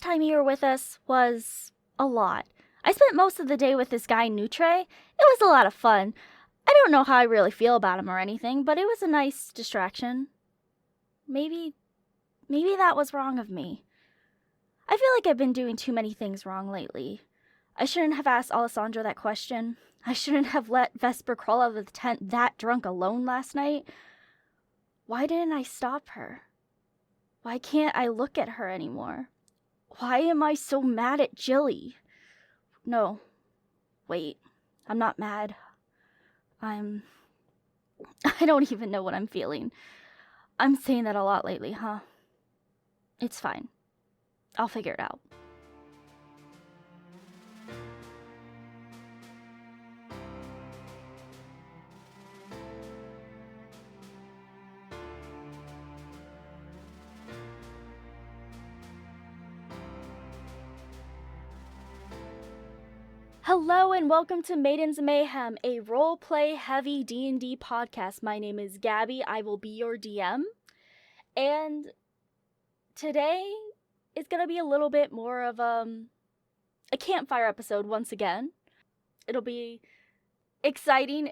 time you were with us was a lot. I spent most of the day with this guy, Nutre. It was a lot of fun. I don't know how I really feel about him or anything, but it was a nice distraction. Maybe that was wrong of me. I feel like I've been doing too many things wrong lately. I shouldn't have asked Alessandra that question. I shouldn't have let Vesper crawl out of the tent that drunk alone last night. Why didn't I stop her? Why can't I look at her anymore? Why am I so mad at Jilly? No. Wait. I'm not mad. I don't even know what I'm feeling. I'm saying that a lot lately, huh? It's fine. I'll figure it out. Hello and welcome to Maidens of Mayhem, a roleplay heavy D&D podcast. My name is Gabby. I will be your DM. And today is going to be a little bit more of a campfire episode once again. It'll be exciting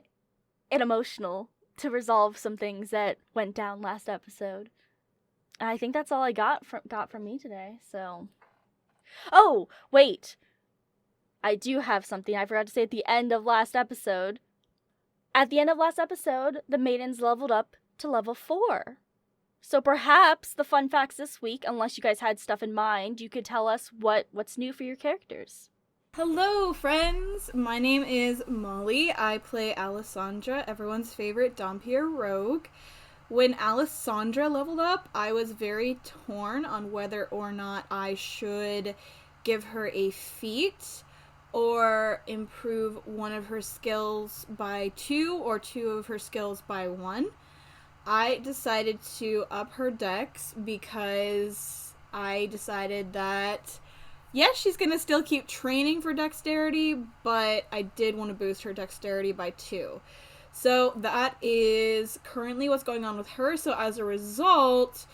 and emotional to resolve some things that went down last episode. And I think that's all I got from me today. So, oh, wait. I do have something I forgot to say at the end of last episode. At the end of last episode, the maidens leveled up to level 4. So perhaps the fun facts this week, unless you guys had stuff in mind, you could tell us what's new for your characters. Hello, friends! My name is Molly. I play Alessandra, everyone's favorite Dompier rogue. When Alessandra leveled up, I was very torn on whether or not I should give her a feat or improve one of her skills by 2 or 2 of her skills by 1. I decided to up her dex because I decided that, yes, she's going to still keep training for dexterity, but I did want to boost her dexterity by 2. So that is currently what's going on with her. So as a result,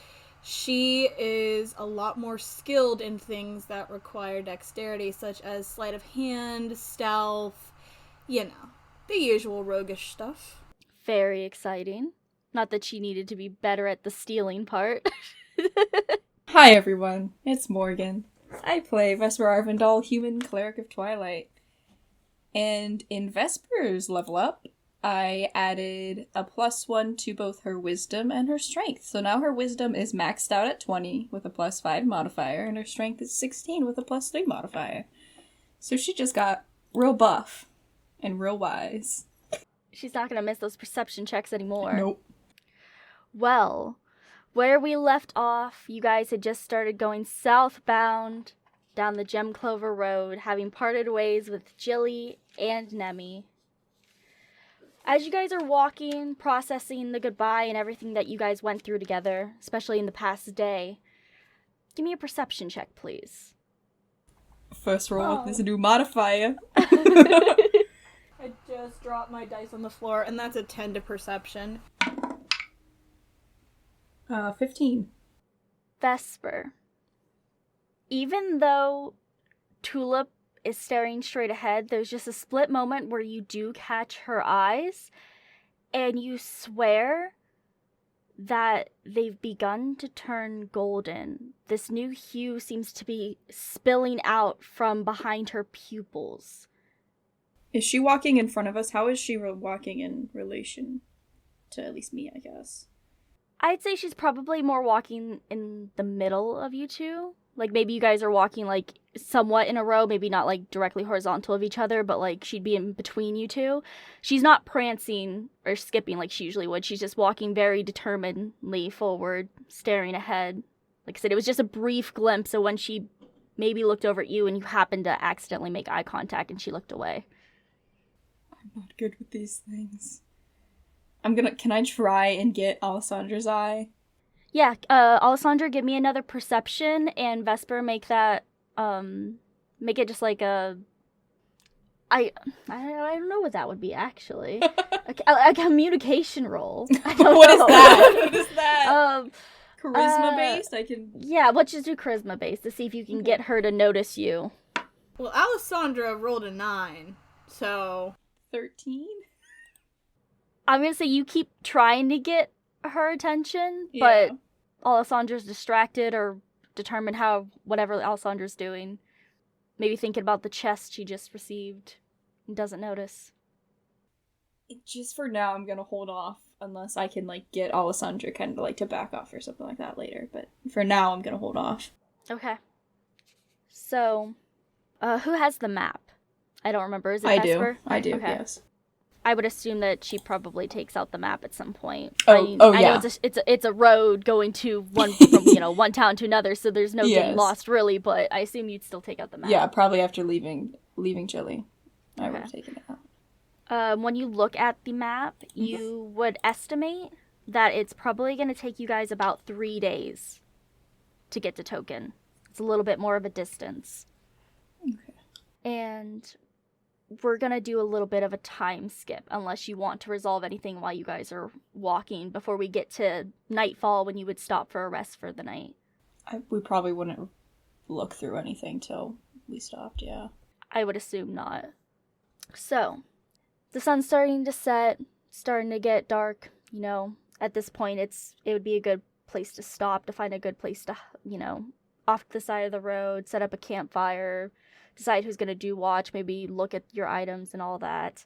she is a lot more skilled in things that require dexterity, such as sleight of hand, stealth, the usual roguish stuff. Very exciting. Not that she needed to be better at the stealing part. Hi everyone, it's Morgan. I play Vesper Aurvandall, human cleric of Twilight. And in Vesper's level up, I added a +1 to both her wisdom and her strength. So now her wisdom is maxed out at 20 with a +5 modifier, and her strength is 16 with a +3 modifier. So she just got real buff and real wise. She's not going to miss those perception checks anymore. Nope. Well, where we left off, you guys had just started going southbound down the Gem Clover Road, having parted ways with Jilly and Nemmy. As you guys are walking, processing the goodbye and everything that you guys went through together, especially in the past day, give me a perception check, please. First roll with this new modifier. I just dropped my dice on the floor, and that's a 10 to perception. 15. Vesper. Even though Tulip is staring straight ahead, there's just a split moment where you do catch her eyes, and you swear that they've begun to turn golden. This new hue seems to be spilling out from behind her pupils. Is she walking in front of us? How is she walking in relation to at least me, I guess? I'd say she's probably more walking in the middle of you two. Like, maybe you guys are walking, like, somewhat in a row, maybe not, like, directly horizontal of each other, but, like, she'd be in between you two. She's not prancing or skipping like she usually would. She's just walking very determinedly forward, staring ahead. Like I said, it was just a brief glimpse of when she maybe looked over at you and you happened to accidentally make eye contact and she looked away. I'm not good with these things. Can I try and get Alessandra's eye? Yeah, Alessandra, give me another perception, and Vesper, make that, make it just like a, I don't know what that would be, actually. a communication roll. What is that? What is that? Charisma based? I can... Yeah, let's just do charisma based to see if you can get her to notice you. Well, Alessandra rolled a 9, so... 13? I'm gonna say you keep trying to get her attention, Yeah. but Alessandra's distracted or determined how whatever Alessandra's doing. Maybe thinking about the chest she just received and doesn't notice. Just for now, I'm gonna hold off unless I can, like, get Alessandra kind of, like, to back off or something like that later. But for now, I'm gonna hold off. Okay. So, who has the map? I don't remember. Is it I Vesper? do. I do, Okay. yes. I would assume that she probably takes out the map at some point. Oh, I yeah. know it's a road going to one from one town to another, so there's no getting Yes. lost really. But I assume you'd still take out the map. Yeah, probably after leaving Chile. I would Okay. have taken it out. When you look at the map, you would estimate that it's probably going to take you guys about 3 days to get to Token. It's a little bit more of a distance. Okay. And we're going to do a little bit of a time skip unless you want to resolve anything while you guys are walking before we get to nightfall when you would stop for a rest for the night. We probably wouldn't look through anything till we stopped, yeah. I would assume not. So, the sun's starting to set, starting to get dark, At this point, it would be a good place to stop, to find a good place to, off the side of the road, set up a campfire, decide who's going to do watch, maybe look at your items and all that.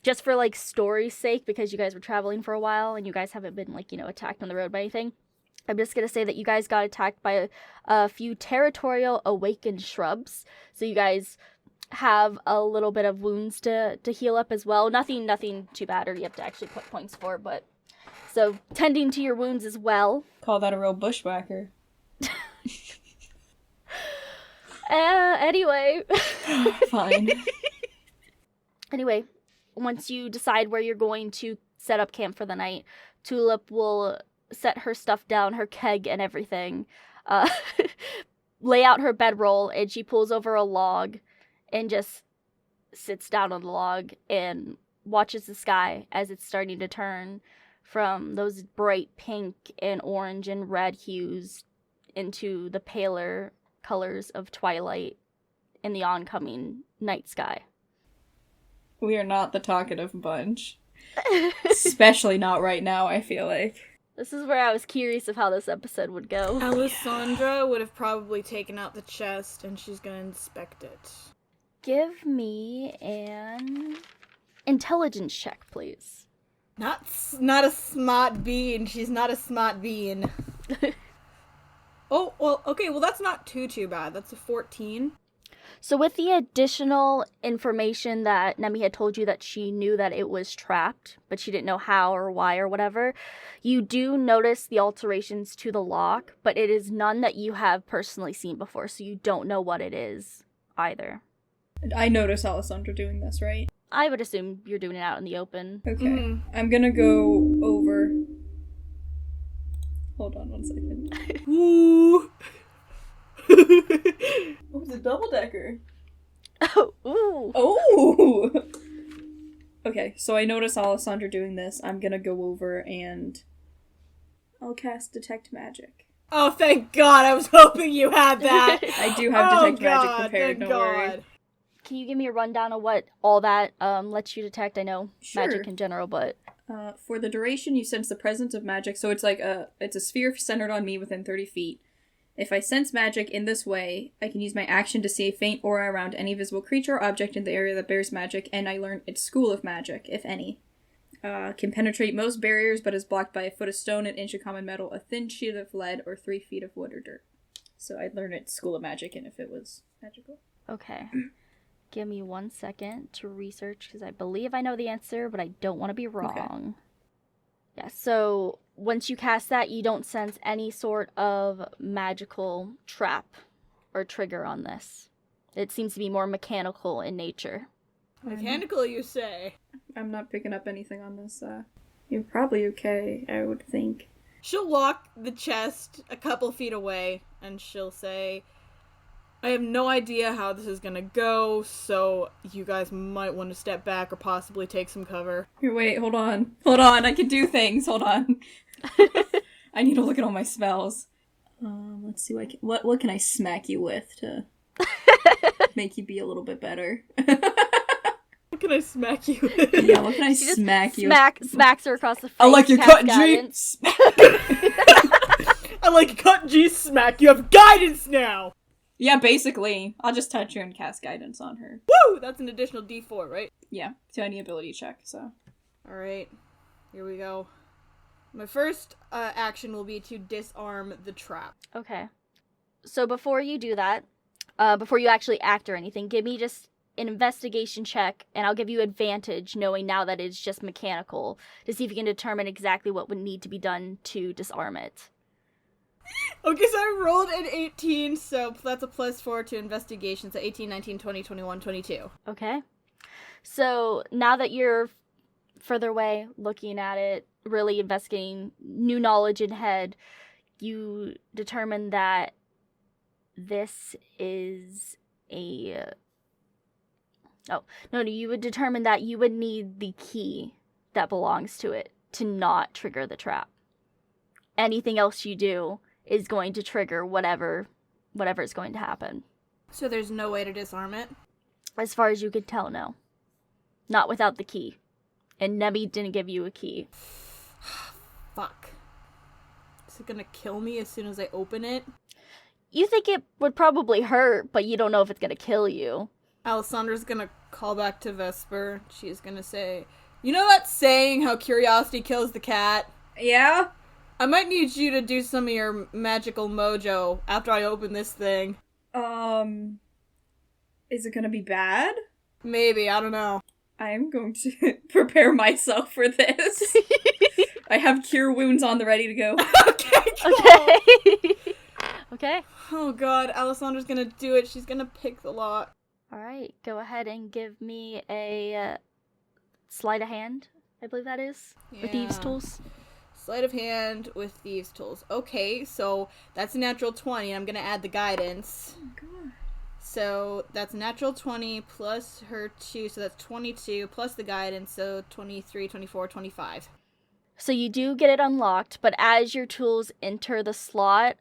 Just for, story's sake, because you guys were traveling for a while and you guys haven't been, attacked on the road by anything. I'm just going to say that you guys got attacked by a few territorial awakened shrubs. So you guys have a little bit of wounds to heal up as well. Nothing too bad or you have to actually put points for, but so tending to your wounds as well. Call that a real bushwhacker. Anyway. Fine. Anyway, once you decide where you're going to set up camp for the night, Tulip will set her stuff down, her keg and everything, lay out her bedroll, and she pulls over a log and just sits down on the log and watches the sky as it's starting to turn from those bright pink and orange and red hues into the paler colors of twilight in the oncoming night sky. We are not the talkative bunch. Especially not right now, I feel like. This is where I was curious of how this episode would go. Alessandra would have probably taken out the chest and she's gonna inspect it. Give me an intelligence check, please. Not a smart bean. She's not a smart bean. Oh, well, okay, well that's not too bad. That's a 14. So with the additional information that Nemmy had told you that she knew that it was trapped, but she didn't know how or why or whatever, you do notice the alterations to the lock, but it is none that you have personally seen before, so you don't know what it is either. I notice Alessandra doing this, right? I would assume you're doing it out in the open. Okay. Mhm. I'm gonna go over... Hold on 1 second. Ooh. Oh, it's a double-decker. Oh, ooh. Oh! Okay, so I notice Alessandra doing this. I'm gonna go over and I'll cast Detect Magic. Oh, thank God! I was hoping you had that. I do have Detect Magic prepared, thank don't worry. Can you give me a rundown of what all that lets you detect? I know Sure. magic in general, but... For the duration, you sense the presence of magic, so it's like it's a sphere centered on me within 30 feet. If I sense magic in this way, I can use my action to see a faint aura around any visible creature or object in the area that bears magic, and I learn its school of magic, if any. Can penetrate most barriers, but is blocked by a foot of stone, an inch of common metal, a thin sheet of lead, or 3 feet of wood or dirt. So I'd learn its school of magic, and if it was magical. Okay. Give me 1 second to research, because I believe I know the answer, but I don't want to be wrong. Yeah, so once you cast that, you don't sense any sort of magical trap or trigger on this. It seems to be more mechanical in nature. Mechanical, you say? I'm not picking up anything on this. You're probably okay, I would think. She'll walk the chest a couple feet away, and she'll say, I have no idea how this is gonna go, so you guys might want to step back or possibly take some cover. Here, wait, hold on. Hold on, I can do things, hold on. I need to look at all my spells. Let's see what can I smack you with to make you be a little bit better. What can I smack you with? Yeah, what can I smack you? Smacks her across the face. I like your cut, G. I like your cut, G. Smack. You have guidance now. Yeah, basically. I'll just touch her and cast guidance on her. Woo! That's an additional D4, right? Yeah, to any ability check, so. Alright, here we go. My first action will be to disarm the trap. Okay. So before you do that, before you actually act or anything, give me just an investigation check, and I'll give you advantage knowing now that it's just mechanical to see if you can determine exactly what would need to be done to disarm it. Okay, so I rolled an 18, so that's a +4 to investigation, so 18, 19, 20, 21, 22. Okay. So now that you're further away, looking at it, really investigating new knowledge in head, you determine that this is a... Oh, no, you would determine that you would need the key that belongs to it to not trigger the trap. Anything else you do is going to trigger whatever is going to happen. So there's no way to disarm it? As far as you can tell, no. Not without the key. And Nemmy didn't give you a key. Fuck. Is it gonna kill me as soon as I open it? You think it would probably hurt, but you don't know if it's gonna kill you. Alessandra's gonna call back to Vesper. She's gonna say, you know that saying, how curiosity kills the cat? Yeah? I might need you to do some of your magical mojo after I open this thing. Is it gonna be bad? Maybe, I don't know. I'm going to prepare myself for this. I have cure wounds on the ready to go. Okay, cool. Okay. Okay. Oh god, Alessandra's gonna do it. She's gonna pick the lock. Alright, go ahead and give me a sleight of hand, I believe that is, with thieves' tools. Sleight of hand with thieves' tools. Okay, so that's a natural 20. I'm gonna add the guidance. Oh god. So that's a natural 20 plus her 2, so that's 22 plus the guidance, so 23, 24, 25. So you do get it unlocked, but as your tools enter the slot,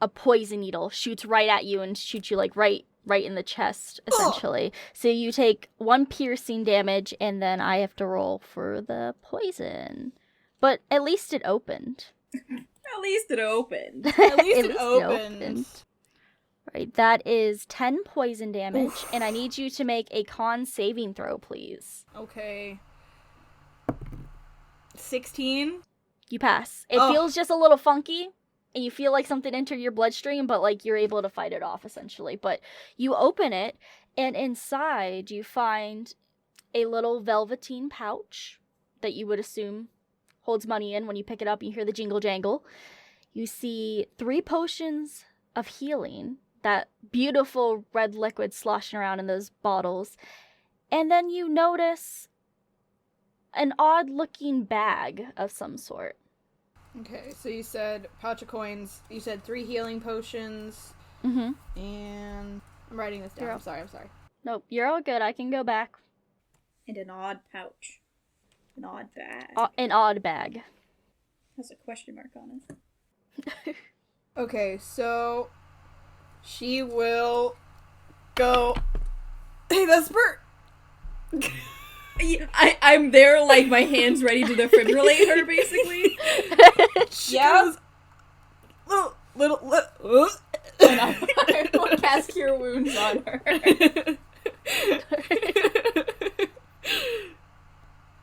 a poison needle shoots right at you and shoots you like right in the chest, essentially. Ugh. So you take 1 piercing damage, and then I have to roll for the poison. But at least it opened. At least it opened. At least it opened. Right, that is 10 poison damage, and I need you to make a con saving throw, please. Okay. 16? You pass. It feels just a little funky, and you feel like something entered your bloodstream, but like you're able to fight it off, essentially. But you open it, and inside you find a little velveteen pouch that you would assume holds money in. When you pick it up, you hear the jingle jangle. You see 3 potions of healing, that beautiful red liquid sloshing around in those bottles. And then you notice an odd-looking bag of some sort. Okay, so you said pouch of coins. You said 3 healing potions. Mm-hmm. And I'm writing this down. I'm sorry. Nope, you're all good. I can go back. And an odd pouch. An odd bag. An odd bag. Has a question mark on it. Okay, so she will go, hey, Vesper! I'm there, like, my hands ready to defibrillate her, basically. Yeah. Little. And I will cast cure wounds on her.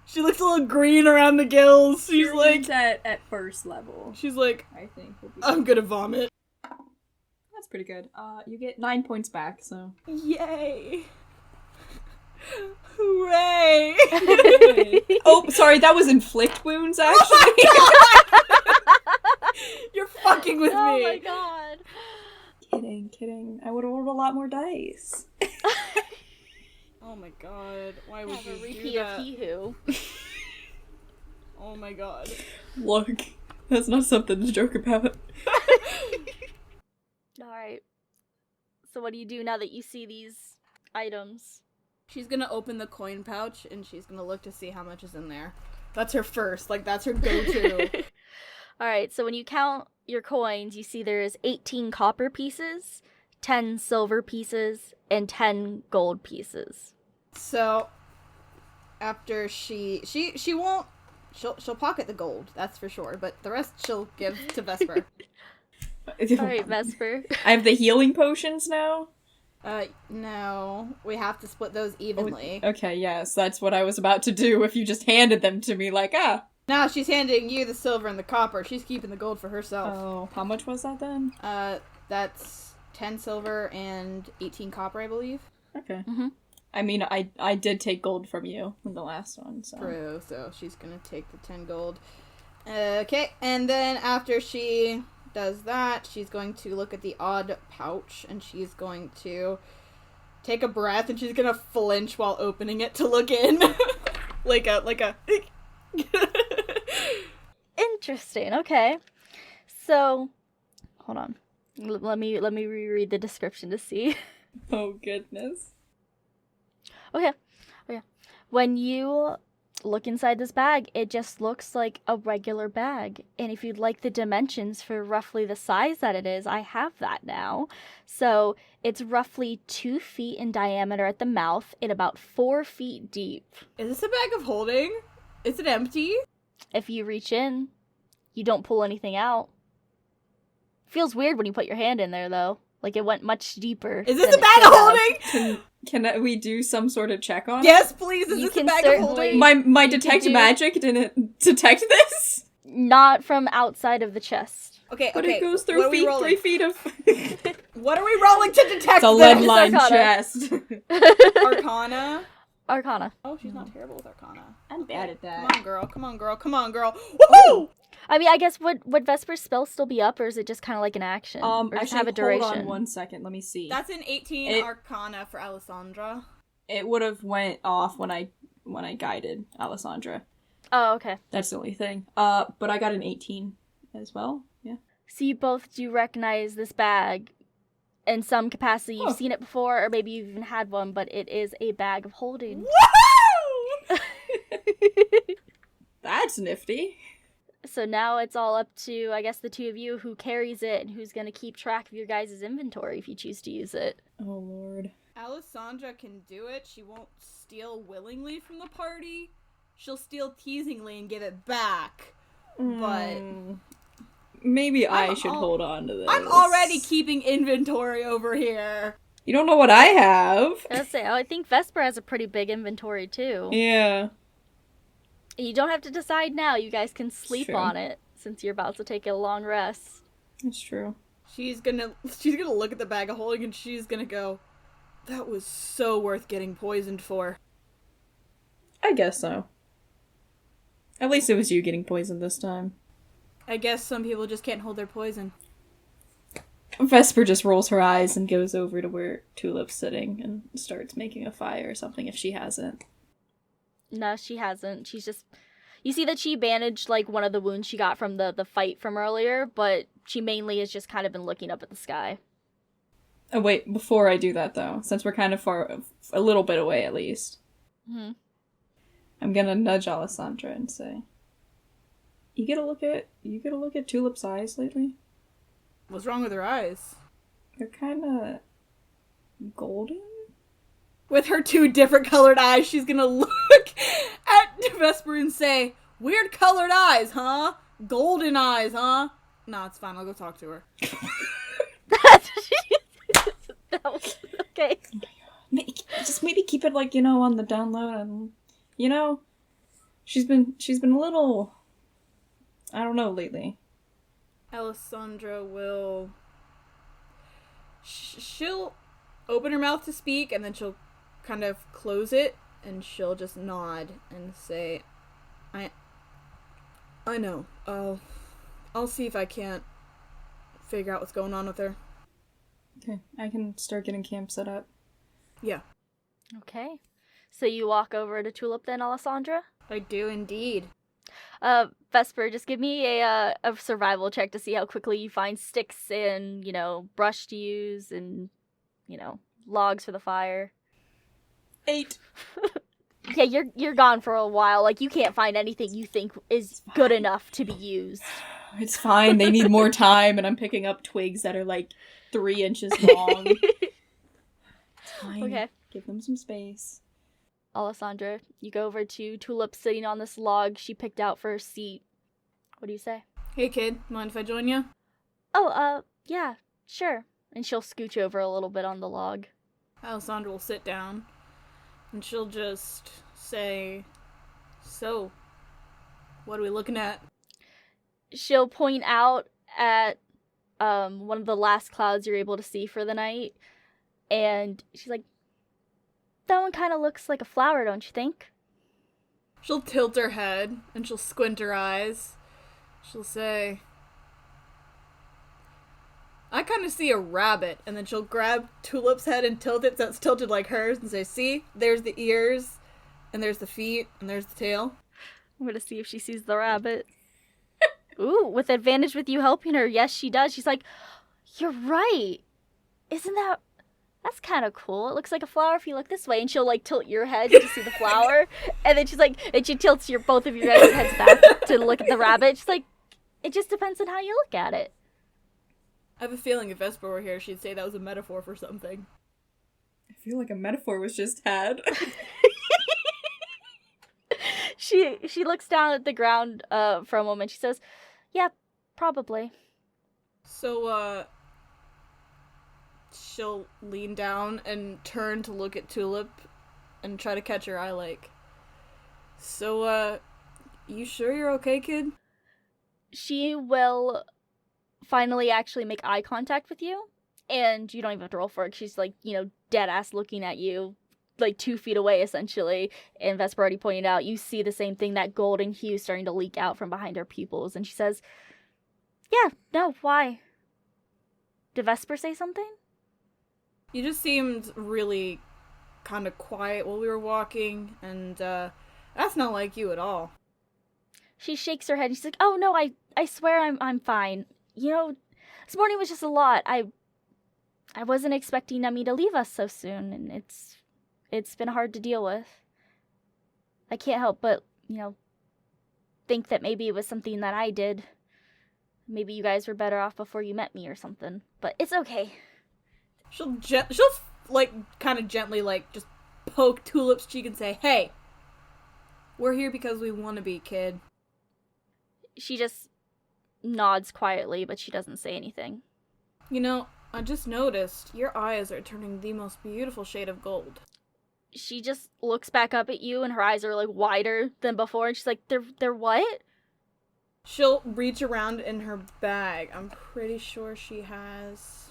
She looks a little green around the gills. She's cure like at first level. She's like, I think we'll be I'm gonna vomit. That's pretty good. You get 9 points back, so. Yay. Hooray! Oh, sorry, that was inflict wounds, actually. You're fucking with me. Oh my god. Kidding. I would have rolled a lot more dice. Oh my god. Why would you repeat do that? Of He-Who. Oh my god. Look, that's not something to joke about. Alright. So what do you do now that you see these items? She's gonna open the coin pouch and she's gonna look to see how much is in there. That's her first. Like, that's her go-to. Alright, so when you count your coins, you see there's 18 copper pieces, 10 silver pieces, and 10 gold pieces. So, after she won't, she'll pocket the gold, that's for sure, but the rest she'll give to Vesper. Alright, Vesper. I have the healing potions now? No. We have to split those evenly. Okay, yes, that's what I was about to do if you just handed them to me like, Now she's handing you the silver and the copper. She's keeping the gold for herself. Oh, how much was that then? That's 10 silver and 18 copper, I believe. Okay. Mm-hmm. I mean, I did take gold from you in the last one, so. True, so she's gonna take the 10 gold. Okay, and then after she does that, she's going to look at the odd pouch, and she's going to take a breath, and she's gonna flinch while opening it to look in. like a... Interesting, okay. So, hold on. Let me reread the description to see. Oh, goodness. Okay. When you look inside this bag, it just looks like a regular bag. And if you'd like the dimensions for roughly the size that it is, I have that now. So it's roughly 2 feet in diameter at the mouth and about 4 feet deep. Is this a bag of holding? Is it empty? If you reach in, you don't pull anything out. Feels weird when you put your hand in there, though. Like it went much deeper. Is this than a it bag should of have. holding? Can we do some sort of check on it? Yes, please. Is You this a can bag of certainly- holding? My detect do- magic didn't detect this? Not from outside of the chest. Okay, But okay. it goes What through are we rolling? 3 feet of... What are we rolling to detect It's a this? lead line Arcana. chest. Arcana. Arcana. Oh, she's not terrible with Arcana. I'm bad at Come that. on, girl. Come on, girl. Come on, girl. Woohoo! I mean, I guess would Vesper's spell still be up, or is it just kind of like an action? Or just Actually, have a duration? hold on 1 second. Let me see. That's an 18 It- Arcana for Alessandra. It would have went off when I guided Alessandra. Oh, okay. That's the only thing. But I got an 18 as well. Yeah. So you both do recognize this bag in some capacity. You've Oh. seen it before, or maybe you've even had one, but it is a bag of holding. Woohoo! That's nifty. So now it's all up to, I guess, the two of you who carries it and who's going to keep track of your guys' inventory if you choose to use it. Oh, Lord. Alessandra can do it. She won't steal willingly from the party. She'll steal teasingly and give it back. But maybe I I'm should al- hold on to this. I'm already keeping inventory over here. You don't know what I have. I think Vesper has a pretty big inventory, too. Yeah. You don't have to decide now. You guys can sleep True. on it since you're about to take a long rest. That's true. She's gonna look at the bag of holding and she's gonna go, that was so worth getting poisoned for. I guess so. At least it was you getting poisoned this time. I guess some people just can't hold their poison. Vesper just rolls her eyes and goes over to where Tulip's sitting and starts making a fire or something if she hasn't. No, she hasn't. She's just... You see that she bandaged, like, one of the wounds she got from the fight from earlier, but she mainly has just kind of been looking up at the sky. Oh, wait, before I do that, though, since we're kind of far, a little bit away at least, Mm-hmm. I'm gonna nudge Alessandra and say, You get a look at Tulip's eyes lately? What's wrong with her eyes? They're kinda golden? With her two different colored eyes, she's gonna look at Vesper and say, weird colored eyes, huh? Golden eyes, huh? No, it's fine. I'll go talk to her. That was... Okay. Just maybe keep it, like, on the down low and, she's been a little, I don't know, lately. Alessandra will... She'll open her mouth to speak, and then she'll kind of close it, and she'll just nod and say, I know. I'll see if I can't figure out what's going on with her. Okay, I can start getting camp set up. Yeah. Okay. So you walk over to Tulip then, Alessandra? I do indeed. Vesper, just give me a survival check to see how quickly you find sticks and, brush to use and, logs for the fire. 8. Yeah, you're gone for a while. Like, you can't find anything you think is good enough to be used. It's fine, they need more time, and I'm picking up twigs that are like 3 inches long. It's fine. Okay. Give them some space. Alessandra, you go over to Tulip sitting on this log she picked out for her seat. What do you say? Hey kid, mind if I join you? Oh, yeah, sure. And she'll scooch over a little bit on the log. Alessandra will sit down, and she'll just say, "So, what are we looking at?" She'll point out at one of the last clouds you're able to see for the night, and she's like, that one kind of looks like a flower, don't you think? She'll tilt her head, and she'll squint her eyes. She'll say, "I kind of see a rabbit," and then she'll grab Tulip's head and tilt it so it's tilted like hers and say, "See, there's the ears, and there's the feet, and there's the tail." I'm gonna see if she sees the rabbit. Ooh, with advantage with you helping her. Yes, she does. She's like, you're right. That's kind of cool. It looks like a flower if you look this way. And she'll like tilt your head to see the flower. And then she tilts both of your guys' heads back to look at the rabbit. She's like, it just depends on how you look at it. I have a feeling if Vesper were here, she'd say that was a metaphor for something. I feel like a metaphor was just had. She looks down at the ground for a moment. She says, yeah, probably. So, she'll lean down and turn to look at Tulip and try to catch her eye, like, "So, you sure you're okay, kid?" She will finally actually make eye contact with you, and you don't even have to roll for it. She's like, dead ass looking at you, like 2 feet away, essentially. And Vesper already pointed out, you see the same thing, that golden hue starting to leak out from behind her pupils. And she says, yeah, no, why? Did Vesper say something? You just seemed really kind of quiet while we were walking, and, that's not like you at all. She shakes her head, and she's like, oh, no, I swear I'm fine. This morning was just a lot. I wasn't expecting Nemmy to leave us so soon, and it's been hard to deal with. I can't help but, think that maybe it was something that I did. Maybe you guys were better off before you met me or something. But it's okay. She'll like, kind of gently, like, just poke Tulip's cheek and say, "Hey, we're here because we want to be, kid." She just nods quietly, but she doesn't say anything. I just noticed your eyes are turning the most beautiful shade of gold. She just looks back up at you, and her eyes are, like, wider than before, and she's like, they're what? She'll reach around in her bag. I'm pretty sure she has...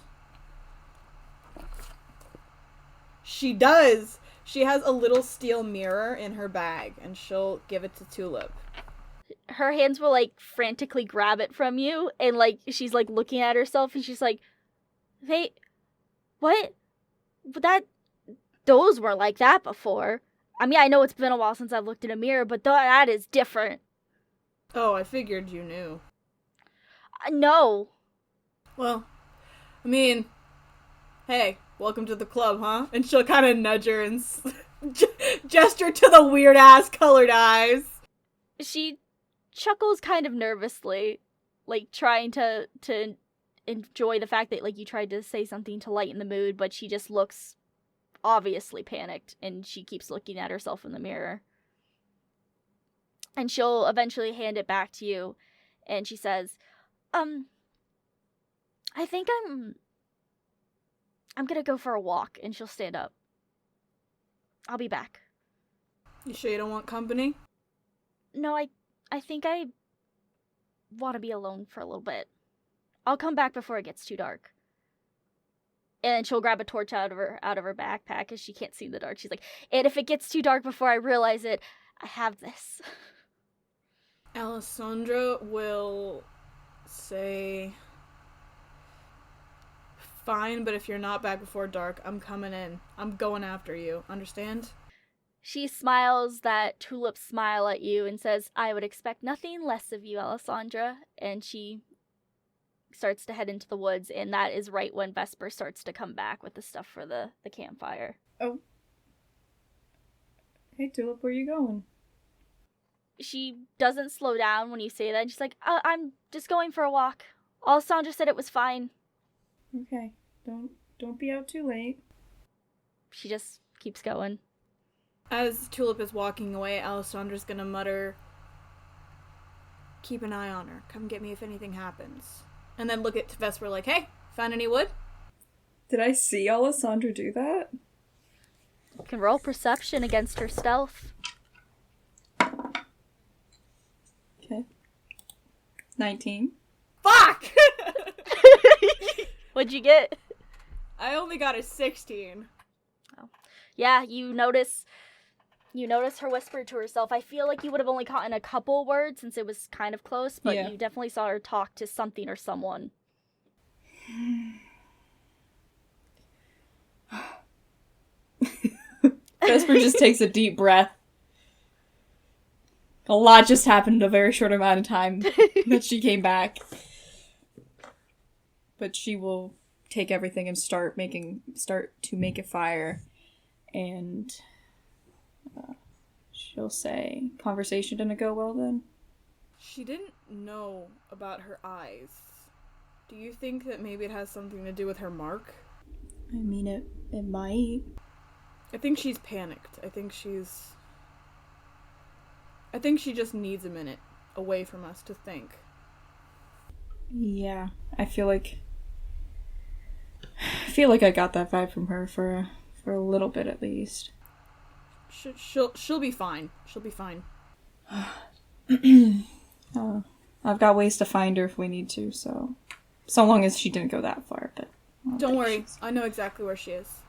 She does! She has a little steel mirror in her bag, and she'll give it to Tulip. Her hands will, like, frantically grab it from you, and, like, she's, like, looking at herself, and she's like, what? Those weren't like that before. I mean, I know it's been a while since I've looked in a mirror, but that is different. Oh, I figured you knew. No. Well, I mean, hey, welcome to the club, huh? And she'll kind of nudge her and gesture to the weird-ass colored eyes. She chuckles kind of nervously, like, trying to enjoy the fact that, like, you tried to say something to lighten the mood, but she just looks obviously panicked, and she keeps looking at herself in the mirror. And she'll eventually hand it back to you, and she says, I think I'm gonna go for a walk, and she'll stand up. I'll be back. You sure you don't want company? No, I think I want to be alone for a little bit. I'll come back before it gets too dark. And she'll grab a torch out of her backpack as she can't see in the dark. She's like, and if it gets too dark before I realize it, I have this. Alessandra will say, "Fine, but if you're not back before dark, I'm coming in. I'm going after you. Understand?" She smiles that Tulip smile at you and says, I would expect nothing less of you, Alessandra. And she starts to head into the woods, and that is right when Vesper starts to come back with the stuff for the campfire. Oh. Hey, Tulip, where you going? She doesn't slow down when you say that. She's like, I'm just going for a walk. Alessandra said it was fine. Okay, don't be out too late. She just keeps going. As Tulip is walking away, Alessandra's gonna mutter, "Keep an eye on her. Come get me if anything happens." And then look at Vesper like, "Hey, found any wood?" Did I see Alessandra do that? You can roll perception against her stealth. Okay. 19. Fuck! What'd you get? I only got a 16. Oh. Yeah, you notice her whisper to herself. I feel like you would have only caught in a couple words since it was kind of close, but Yeah. you definitely saw her talk to something or someone. Vesper just takes a deep breath. A lot just happened in a very short amount of time that she came back. But she will take everything and start to make a fire. And she'll say, "Conversation didn't go well then?" She didn't know about her eyes. Do you think that maybe it has something to do with her mark? I mean, it might. I think she's panicked. I think she just needs a minute away from us to think. Yeah, I feel like I got that vibe from her for a little bit at least. She'll be fine. She'll be fine. I've got ways to find her if we need to, so long as she didn't go that far, but Don't worry. I know exactly where she is.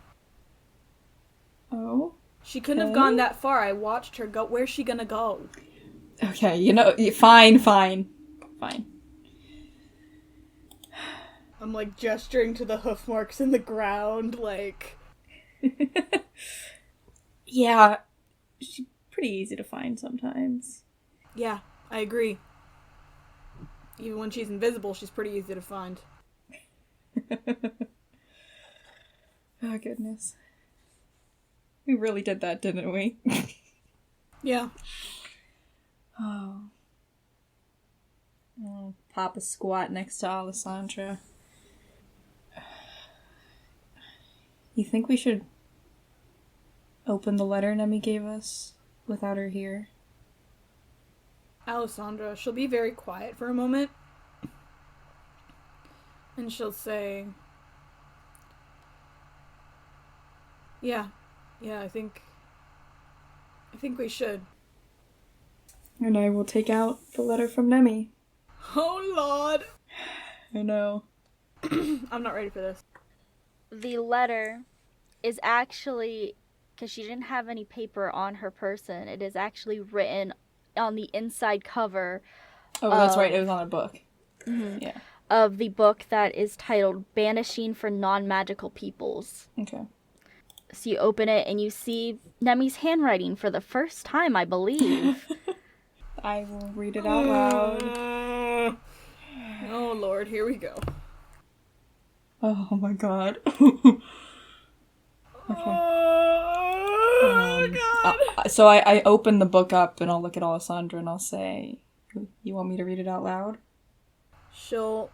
Oh? She couldn't have gone that far. I watched her go. Where's she gonna go? Okay, fine. I'm like gesturing to the hoof marks in the ground, like. Yeah, she's pretty easy to find sometimes. Yeah, I agree. Even when she's invisible, she's pretty easy to find. Oh, goodness. We really did that, didn't we? Yeah. Oh. I'll pop a squat next to Alessandra. You think we should open the letter Nemmy gave us without her here? Alessandra, she'll be very quiet for a moment. And she'll say, Yeah, I think we should. And I will take out the letter from Nemmy. Oh, Lord. I know. I'm not ready for this. The letter is actually, because she didn't have any paper on her person, it is actually written on the inside cover. Oh, that's right. It was on a book. Mm-hmm. Yeah. Of the book that is titled Banishing for Non-Magical Peoples. Okay. So you open it and you see Nemmy's handwriting for the first time, I believe. I will read it out loud. Oh, Lord, here we go. Oh my god. Okay. Oh, God. So I open the book up and I'll look at Alessandra and I'll say, "You want me to read it out loud?" She'll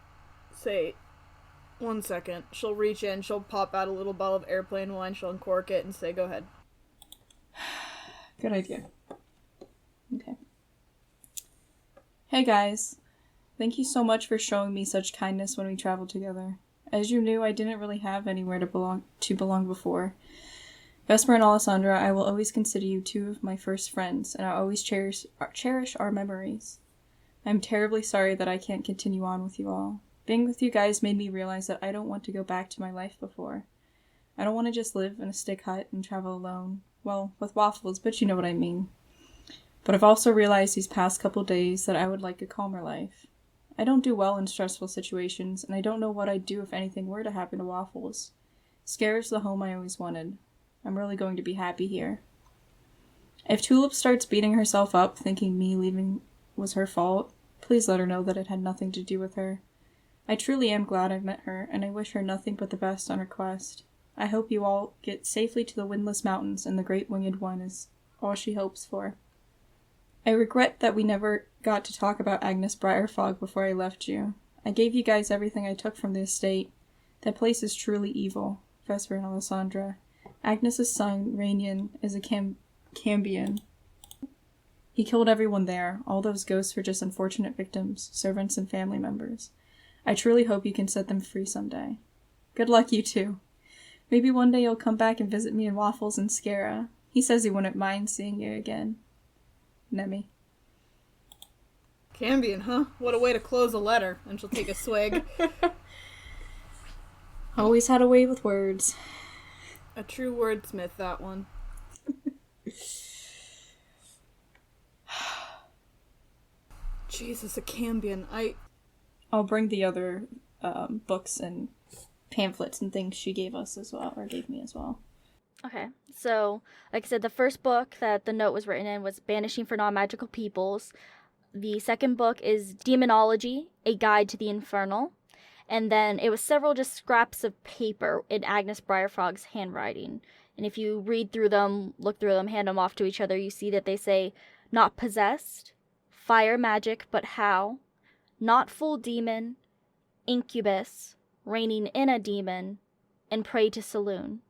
say, 1 second. She'll reach in, she'll pop out a little bottle of airplane wine, she'll uncork it and say, "Go ahead." Good idea. Okay. Hey guys. Thank you so much for showing me such kindness when we traveled together. As you knew, I didn't really have anywhere to belong before. Vesper and Alessandra, I will always consider you two of my first friends, and I always cherish our memories. I'm terribly sorry that I can't continue on with you all. Being with you guys made me realize that I don't want to go back to my life before. I don't want to just live in a stick hut and travel alone. Well, with waffles, but you know what I mean. But I've also realized these past couple days that I would like a calmer life. I don't do well in stressful situations, and I don't know what I'd do if anything were to happen to Waffles. Scare is the home I always wanted. I'm really going to be happy here. If Tulip starts beating herself up, thinking me leaving was her fault, please let her know that it had nothing to do with her. I truly am glad I've met her, and I wish her nothing but the best on her quest. I hope you all get safely to the Windless Mountains, and the Great Winged One is all she hopes for. I regret that we never got to talk about Agnes Briarfog before I left you. I gave you guys everything I took from the estate. That place is truly evil, Vesper and Alessandra. Agnes's son, Rainian, is a Cambion. He killed everyone there. All those ghosts were just unfortunate victims, servants and family members. I truly hope you can set them free someday. Good luck, you two. Maybe one day you'll come back and visit me in Waffles and Scara. He says he wouldn't mind seeing you again. Nemmy. Cambion, huh? What a way to close a letter. And she'll take a swig. Always had a way with words. A true wordsmith, that one. Jesus, a Cambion. I'll bring the other books and pamphlets and things she gave us as well, or gave me as well. Okay, so, like I said, the first book that the note was written in was Banishing for Non-Magical Peoples. The second book is Demonology, A Guide to the Infernal. And then it was several just scraps of paper in Agnes Briarfrog's handwriting. And if you read through them, look through them, hand them off to each other, you see that they say, not possessed, fire magic, but how, not full demon, incubus, reigning in a demon, and prey to saloon.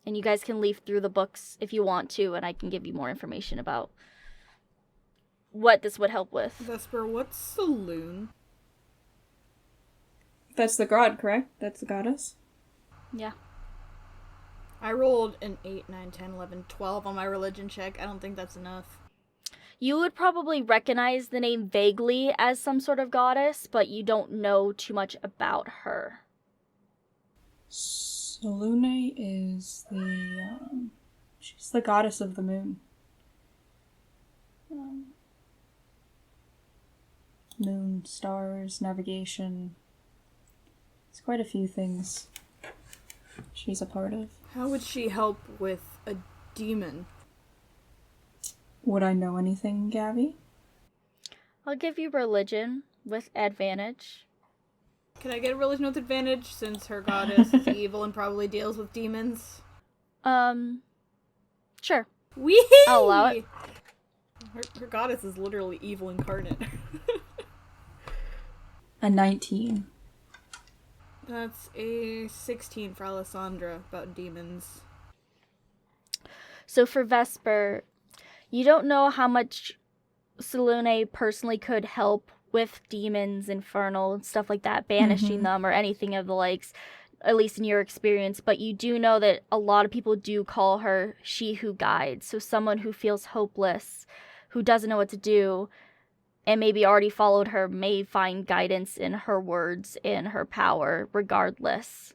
And you guys can leaf through the books if you want to, and I can give you more information about what this would help with. Vesper, what's saloon? That's the god, correct? That's the goddess? Yeah. I rolled an 8, 9, 10, 11, 12 on my religion check. I don't think that's enough. You would probably recognize the name vaguely as some sort of goddess, but you don't know too much about her. Salune is she's the goddess of the moon. Moon, stars, navigation. It's quite a few things she's a part of. How would she help with a demon? Would I know anything, Gabby? I'll give you religion with advantage. Can I get a religion with advantage since her goddess is evil and probably deals with demons? Sure. Wee! I'll allow it. Her goddess is literally evil incarnate. A 19. That's a 16 for Alessandra about demons. So for Vesper, you don't know how much Salune personally could help with demons, infernal, and stuff like that, banishing them or anything of the likes, at least in your experience, but you do know that a lot of people do call her she who guides. So someone who feels hopeless, who doesn't know what to do, and maybe already followed her may find guidance in her words, in her power, regardless.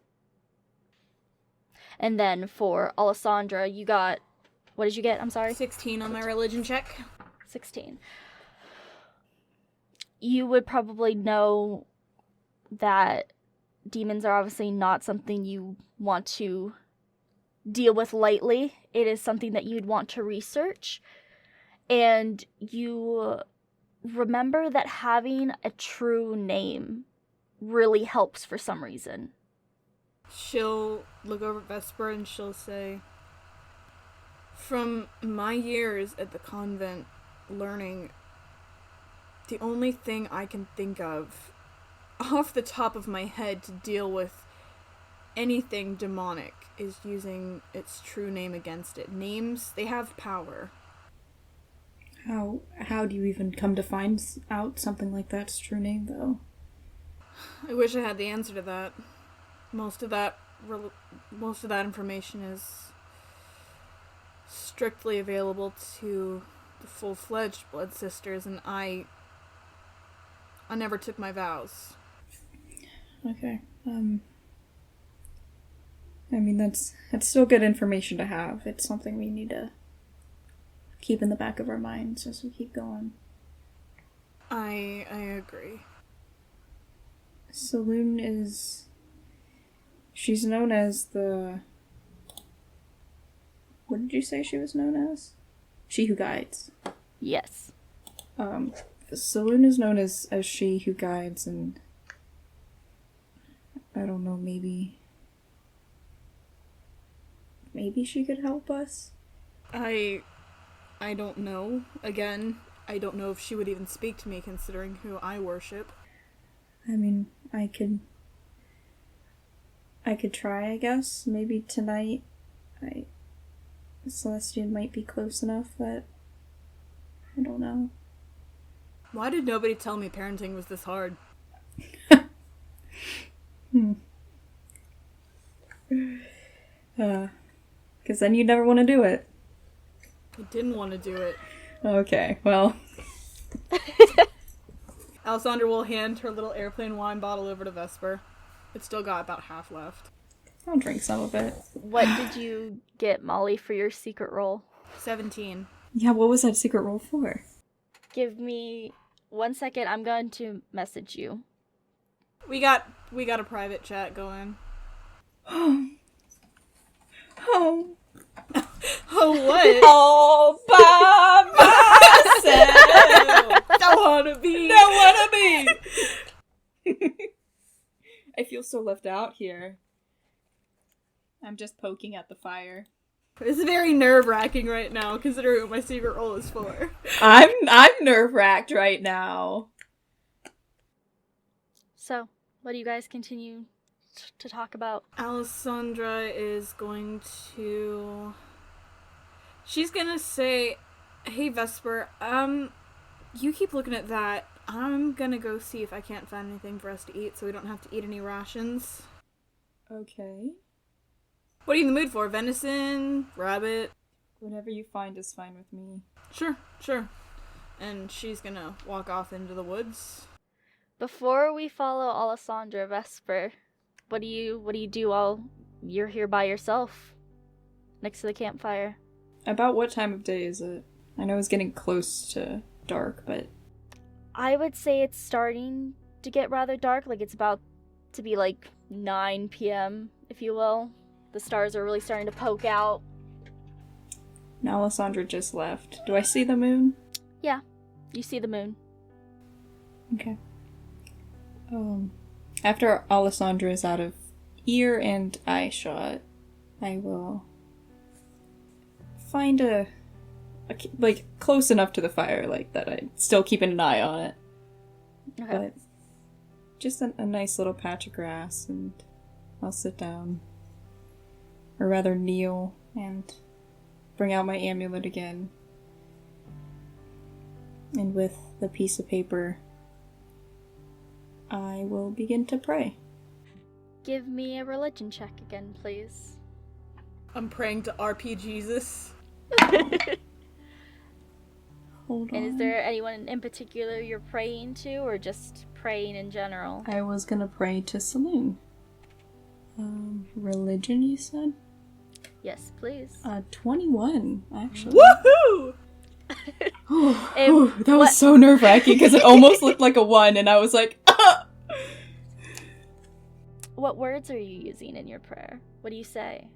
And then for Alessandra, you got, what did you get? I'm sorry? 16 on my religion check. 16. You would probably know that demons are obviously not something you want to deal with lightly. It is something that you'd want to research. And you remember that having a true name really helps for some reason. She'll look over at Vesper and she'll say, from my years at the convent learning, the only thing I can think of off the top of my head to deal with anything demonic is using its true name against it. Names, they have power. How do you even come to find out something like that's true name, though? I wish I had the answer to that. Most of that information is strictly available to the full-fledged Blood Sisters, and I never took my vows. Okay. I mean, that's still good information to have. It's something we need to keep in the back of our minds as we keep going. I agree. Saloon is... She's known as the... What did you say she was known as? She Who Guides. Yes. Saloon is known as She Who Guides, and... I don't know, maybe she could help us? I I don't know. Again, I don't know if she would even speak to me considering who I worship. I mean, I could try, I guess. Maybe tonight Celestian might be close enough that I don't know. Why did nobody tell me parenting was this hard? Because then you'd never want to do it. I didn't want to do it. Okay, well. Alessandra will hand her little airplane wine bottle over to Vesper. It's still got about half left. I'll drink some of it. What did you get, Molly, for your secret roll? 17. Yeah, what was that secret roll for? Give me 1 second. I'm going to message you. We got a private chat going. Oh. Oh, what? All by myself. Don't wanna be. I feel so left out here. I'm just poking at the fire. It's very nerve-wracking right now, considering what my secret role is for. I'm nerve-wracked right now. So, what do you guys continue to talk about? Alessandra is going to... She's gonna say, hey Vesper, you keep looking at that. I'm gonna go see if I can't find anything for us to eat so we don't have to eat any rations. Okay. What are you in the mood for? Venison? Rabbit? Whatever you find is fine with me. Sure. And she's gonna walk off into the woods. Before we follow Alessandra, Vesper, what do you do while you're here by yourself next to the campfire? About what time of day is it? I know it's getting close to dark, but... I would say it's starting to get rather dark, like it's about to be like 9 p.m., if you will. The stars are really starting to poke out. Now Alessandra just left. Do I see the moon? Yeah, you see the moon. Okay. After Alessandra is out of ear and eye shot, I will find a like close enough to the fire, like that I'm still keeping an eye on it. Okay. But just a nice little patch of grass, and I'll sit down, or rather kneel, and bring out my amulet again. And with the piece of paper, I will begin to pray. Give me a religion check again, please. I'm praying to RP Jesus. Hold on. And is there anyone in particular you're praying to, or just praying in general? I was gonna pray to Saloon. Religion, you said? Yes, please. 21, actually. Woohoo! That was so nerve-wracking because it almost looked like a 1, and I was like, ah! What words are you using in your prayer? What do you say?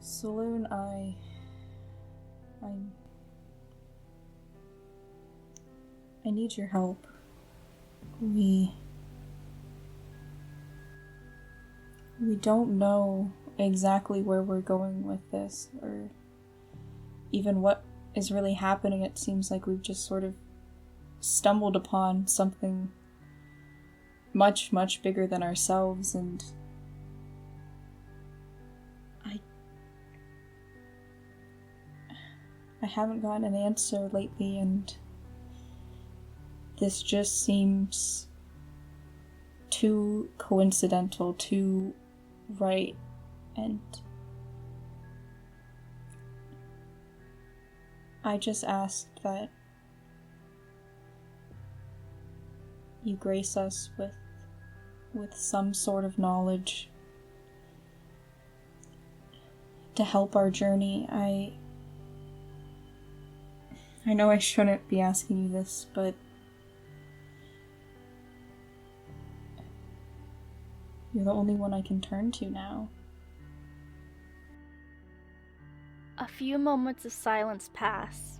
Saloon, I need your help. We don't know exactly where we're going with this, or even what is really happening. It seems like we've just sort of stumbled upon something much, much bigger than ourselves, and I haven't gotten an answer lately, and this just seems too coincidental, too right, and I just asked that you grace us with some sort of knowledge to help our journey. I know I shouldn't be asking you this, but you're the only one I can turn to now. A few moments of silence pass,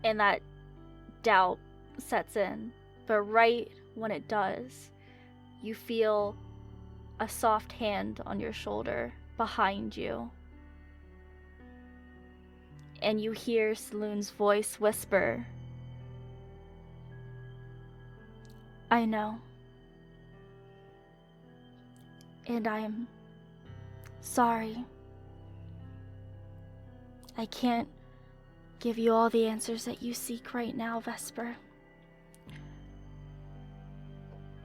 and that doubt sets in. But right when it does, you feel a soft hand on your shoulder, behind you. And you hear Saloon's voice whisper, I know. And I am sorry. I can't give you all the answers that you seek right now, Vesper.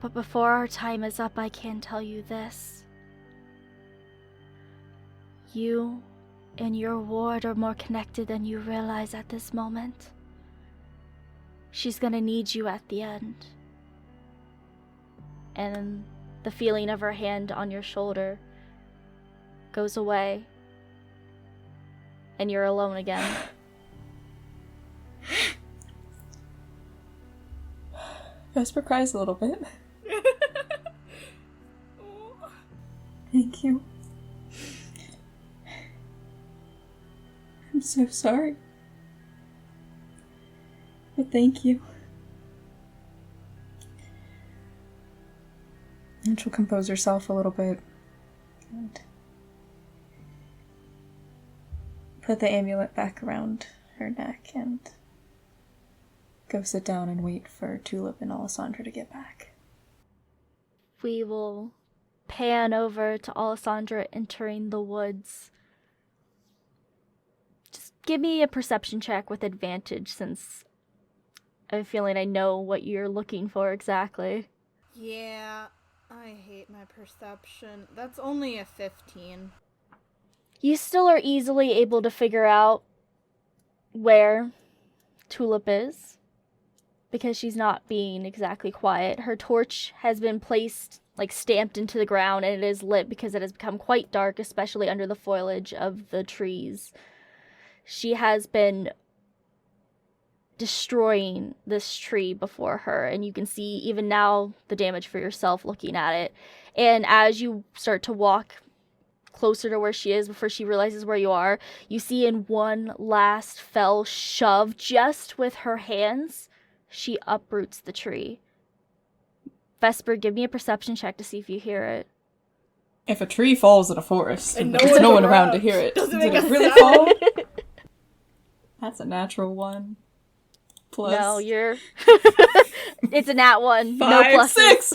But before our time is up, I can tell you this. You and your ward are more connected than you realize at this moment. She's gonna need you at the end. And the feeling of her hand on your shoulder goes away. And you're alone again. Vesper cries a little bit. Thank you. I'm so sorry. But thank you. And she'll compose herself a little bit. And put the amulet back around her neck and go sit down and wait for Tulip and Alessandra to get back. We will pan over to Alessandra entering the woods. Just give me a perception check with advantage, since I have a feeling I know what you're looking for exactly. Yeah, I hate my perception. That's only a 15. You still are easily able to figure out where Tulip is, because she's not being exactly quiet. Her torch has been placed, stamped into the ground, and it is lit because it has become quite dark, especially under the foliage of the trees. She has been destroying this tree before her, and you can see even now the damage for yourself looking at it. And as you start to walk closer to where she is before she realizes where you are, you see in one last fell shove, just with her hands, she uproots the tree. Vesper, give me a perception check to see if you hear it. If a tree falls in a forest And there's no one around to hear it, Doesn't did make it a really sound. fall? That's a natural 1. Plus No, you're... It's a nat 1. 5, No pluses. 6!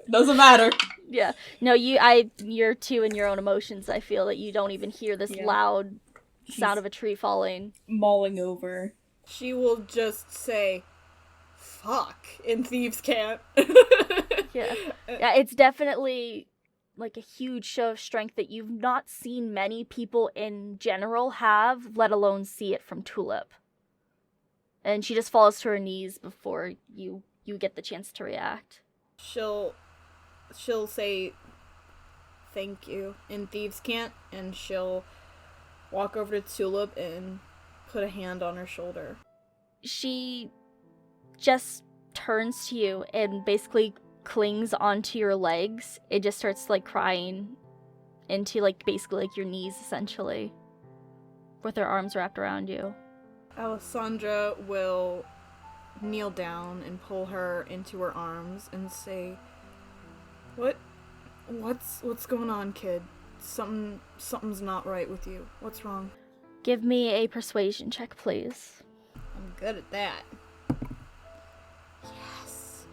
Doesn't matter. Yeah. No, you're too in your own emotions. I feel that you don't even hear this loud sound of a tree falling. Mulling over. She will just say, fuck, in Thieves' Camp. Yeah. Yeah, it's definitely a huge show of strength that you've not seen many people in general have, let alone see it from Tulip. And she just falls to her knees before you get the chance to react. She'll say thank you in Thieves' Camp, and she'll walk over to Tulip and put a hand on her shoulder. She just turns to you and basically clings onto your legs. It just starts crying into basically your knees, essentially, with her arms wrapped around you. Alessandra will kneel down and pull her into her arms and say, What's going on, kid? Something's not right with you. What's wrong? Give me a persuasion check, please. I'm good at that. Yes.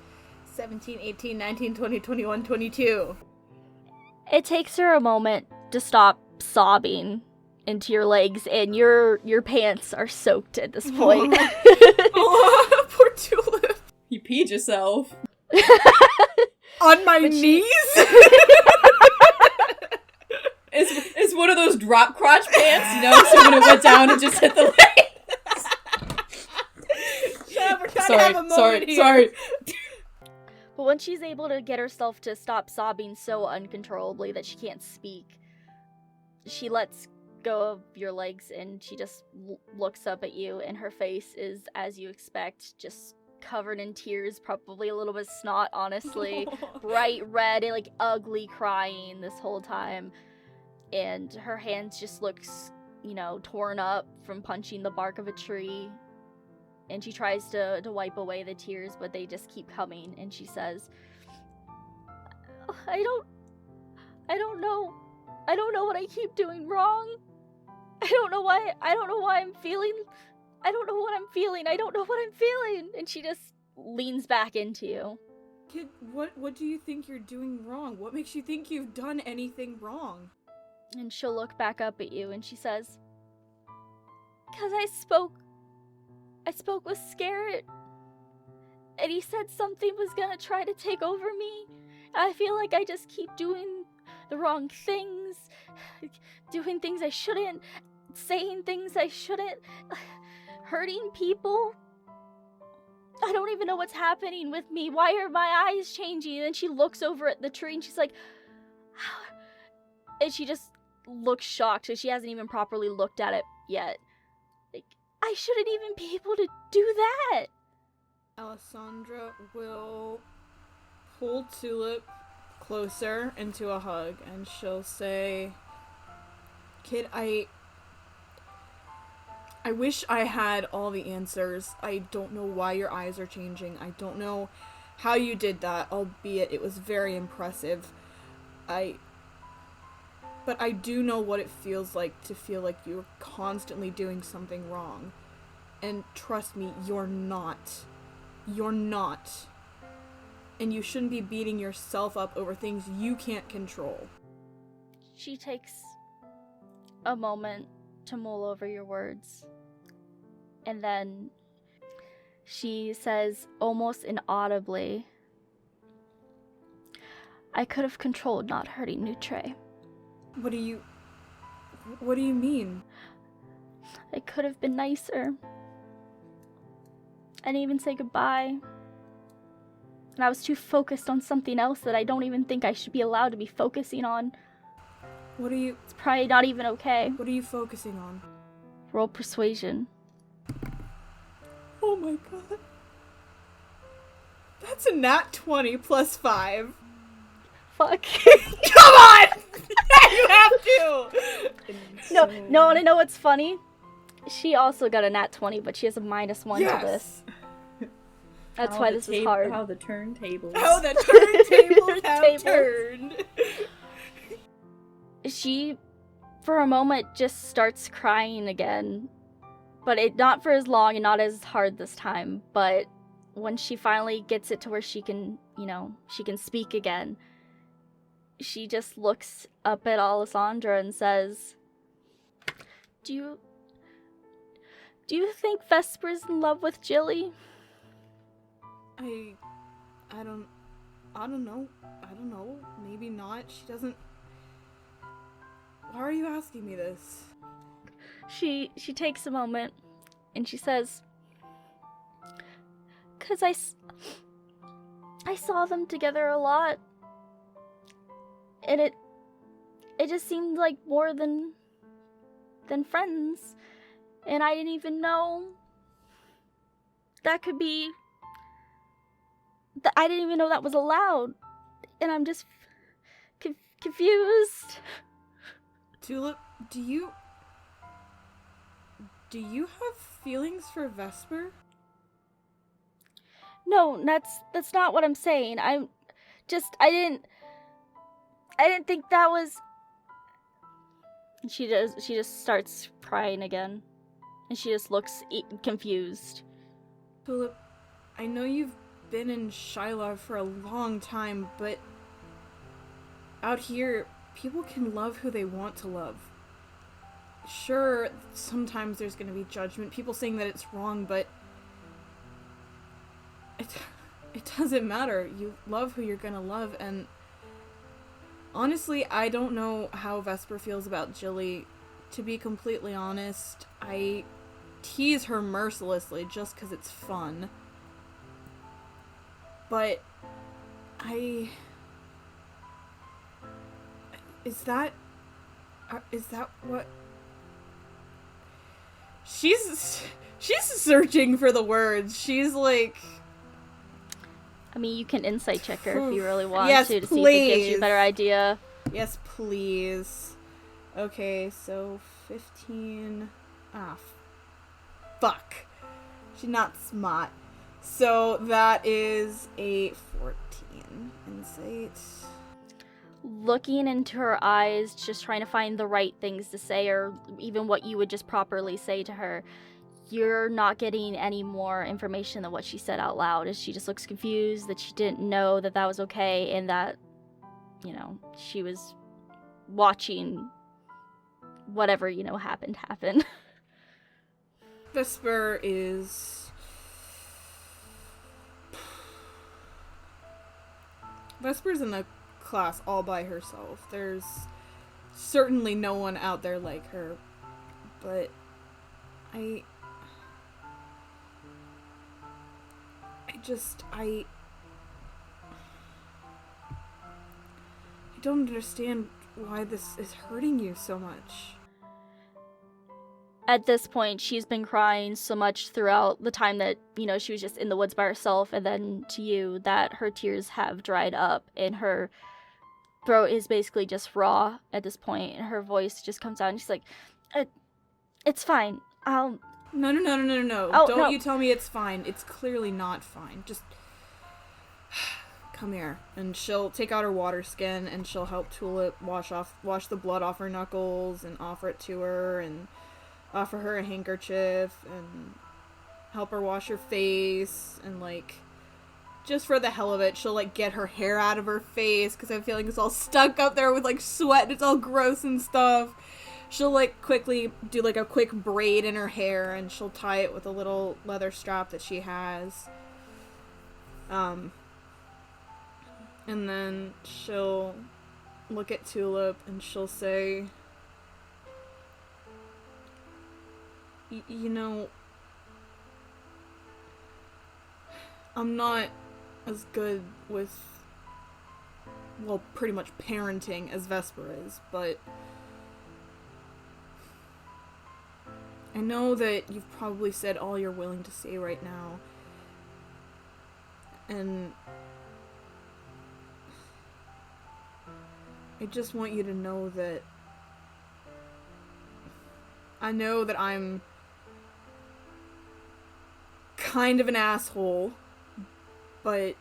17, 18, 19, 20, 21, 22. It takes her a moment to stop sobbing into your legs, and your pants are soaked at this point. Oh, poor Tulip. You peed yourself. On my knees? It's one of those drop crotch pants, so when it went down, it just hit the legs. Shut up, we're trying to have a moment here. Sorry. But when she's able to get herself to stop sobbing so uncontrollably that she can't speak, she lets go of your legs, and she just looks up at you, and her face is, as you expect, just covered in tears, probably a little bit of snot, honestly. Bright red and ugly crying this whole time. And her hands just looks, torn up from punching the bark of a tree. And she tries to wipe away the tears, but they just keep coming. And she says, I don't know don't know what I keep doing wrong. I don't know why I'm feeling, I don't know what I'm feeling. I don't know what I'm feeling. And she just leans back into you. Kid, what do you think you're doing wrong? What makes you think you've done anything wrong? And she'll look back up at you and she says, "'Cause I spoke with Scarrett, and he said something was gonna try to take over me. I feel like I just keep doing the wrong things, doing things I shouldn't, saying things I shouldn't, hurting people. I don't even know what's happening with me. Why are my eyes changing?" And then she looks over at the tree and she's like, and she just looks shocked, so she hasn't even properly looked at it yet. Like, I shouldn't even be able to do that. Alessandra will pull Tulip closer into a hug, and she'll say, "Kid, I wish I had all the answers. I don't know why your eyes are changing. I don't know how you did that, albeit it was very impressive. But I do know what it feels like to feel like you're constantly doing something wrong. And trust me, you're not. You're not. And you shouldn't be beating yourself up over things you can't control." She takes a moment to mull over your words. And then she says, almost inaudibly, "I could have controlled not hurting Nutre. What do you mean? I could have been nicer. I didn't even say goodbye. And I was too focused on something else that I don't even think I should be allowed to be focusing on. It's probably not even okay." What are you focusing on? Roll persuasion. Oh my god. That's a nat 20 plus 5. Fuck. Come on! You have to! No, and I know what's funny? She also got a nat 20, but she has a -1 to this. That's why this is hard. How the turntables. How the turntables have turned. She, for a moment, just starts crying again. But not for as long and not as hard this time. But when she finally gets it to where she can, she can speak again, she just looks up at Alessandra and says, Do you think Vesper's in love with Jilly?" I don't know. I don't know. Maybe not. She doesn't... Why are you asking me this? She takes a moment and she says, "'Cause I saw them together a lot. And it just seemed like more than friends. And I didn't even know that could be... I didn't even know that was allowed. And I'm just confused." Tulip, do you have feelings for Vesper? No, that's not what I'm saying. I didn't think that was... She just starts crying again. And she just looks confused. Tulip, I know you've been in Shiloh for a long time, but out here, people can love who they want to love. Sure, sometimes there's gonna be judgment, people saying that it's wrong, but it doesn't matter. You love who you're gonna love, and honestly, I don't know how Vesper feels about Jilly. To be completely honest, I tease her mercilessly just because it's fun. But Is that what... She's searching for the words. She's like... I mean, you can insight check her if you really want yes, to see if please. it gives you a better idea. Yes, please. Okay, so 15... fuck. She's not smart. So that is a 14 insight. looking into her eyes, just trying to find the right things to say, or even what you would just properly say to her. You're not getting any more information than what she said out loud. As she just looks confused, that she didn't know that that was okay, and that, you know, she was watching whatever, you know, happened happen. Vesper is... Vesper's in a class all by herself. There's certainly no one out there like her, but I don't understand why this is hurting you so much. At this point, she's been crying so much throughout the time that, you know, she was just in the woods by herself, and then to you, that her tears have dried up, and her throat is basically just raw at this point, and her voice just comes out, and she's like, it's fine. No. Oh, Don't no. you tell me it's fine. It's clearly not fine. Just come here. And she'll take out her water skin, and she'll help Tulip wash the blood off her knuckles, and offer it to her, and offer her a handkerchief, and help her wash her face, and, like, just for the hell of it, she'll, like, get her hair out of her face, because I feel like it's all stuck up there with, like, sweat, and it's all gross and stuff. She'll, like, quickly do, like, a quick braid in her hair, and she'll tie it with a little leather strap that she has. And then she'll look at Tulip, and she'll say, you know, I'm not as good with, well, pretty much parenting as Vesper is, but I know that you've probably said all you're willing to say right now, and I just want you to know that I know that I'm kind of an asshole, but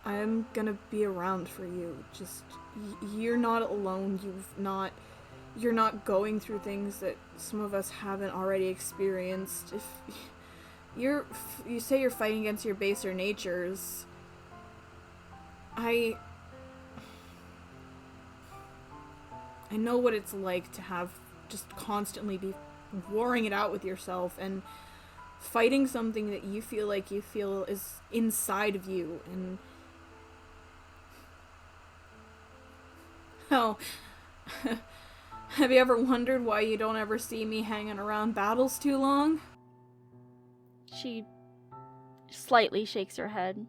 I'm gonna be around for you. Just, you're not alone. You're not going through things that some of us haven't already experienced. If you say you're fighting against your baser natures, I know what it's like to have just constantly be warring it out with yourself and fighting something that you feel is inside of you. And oh, have you ever wondered why you don't ever see me hanging around battles too long? She slightly shakes her head.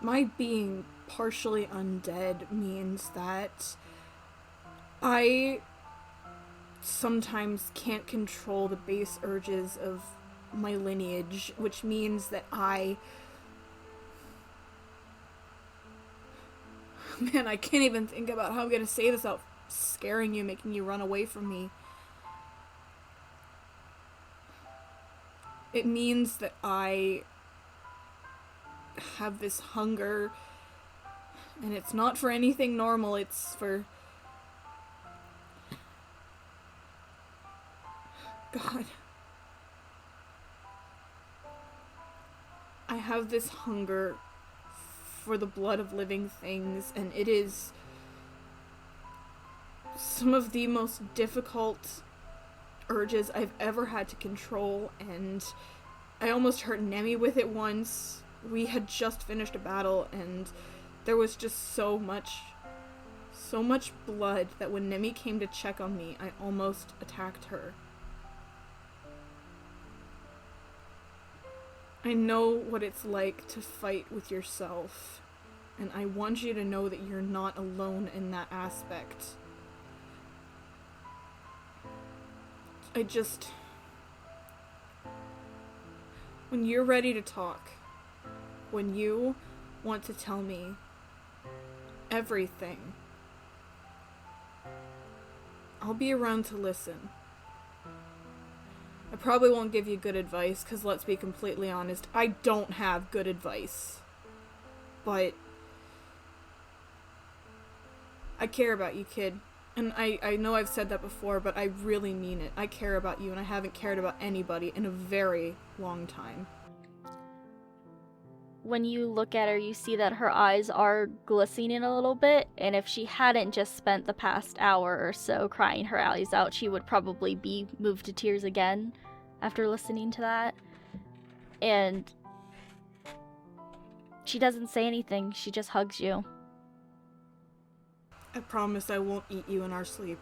My being partially undead means that I sometimes can't control the base urges of my lineage, which means that Man, I can't even think about how I'm gonna say this without scaring you, making you run away from me. It means that I have this hunger, and it's not for anything normal, it's for... God. I have this hunger for the blood of living things, and it is some of the most difficult urges I've ever had to control, and I almost hurt Nemmy with it once. We had just finished a battle, and there was just so much blood that when Nemmy came to check on me, I almost attacked her. I know what it's like to fight with yourself, and I want you to know that you're not alone in that aspect. When you're ready to talk, when you want to tell me everything, I'll be around to listen. I probably won't give you good advice, because let's be completely honest, I don't have good advice. But I care about you, kid. And I know I've said that before, but I really mean it. I care about you, and I haven't cared about anybody in a very long time. When you look at her, you see that her eyes are glistening a little bit, and if she hadn't just spent the past hour or so crying her eyes out, she would probably be moved to tears again after listening to that. And she doesn't say anything, she just hugs you. I promise I won't eat you in our sleep.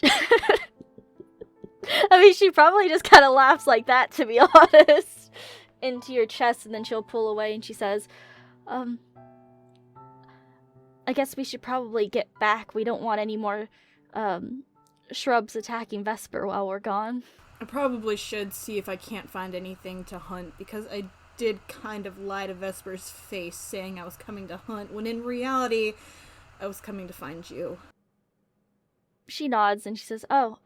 I mean, she probably just kind of laughs like that, to be honest, into your chest, and then she'll pull away and she says, I guess we should probably get back. We don't want any more, shrubs attacking Vesper while we're gone. I probably should see if I can't find anything to hunt, because I did kind of lie to Vesper's face saying I was coming to hunt, when in reality, I was coming to find you. She nods and she says, oh,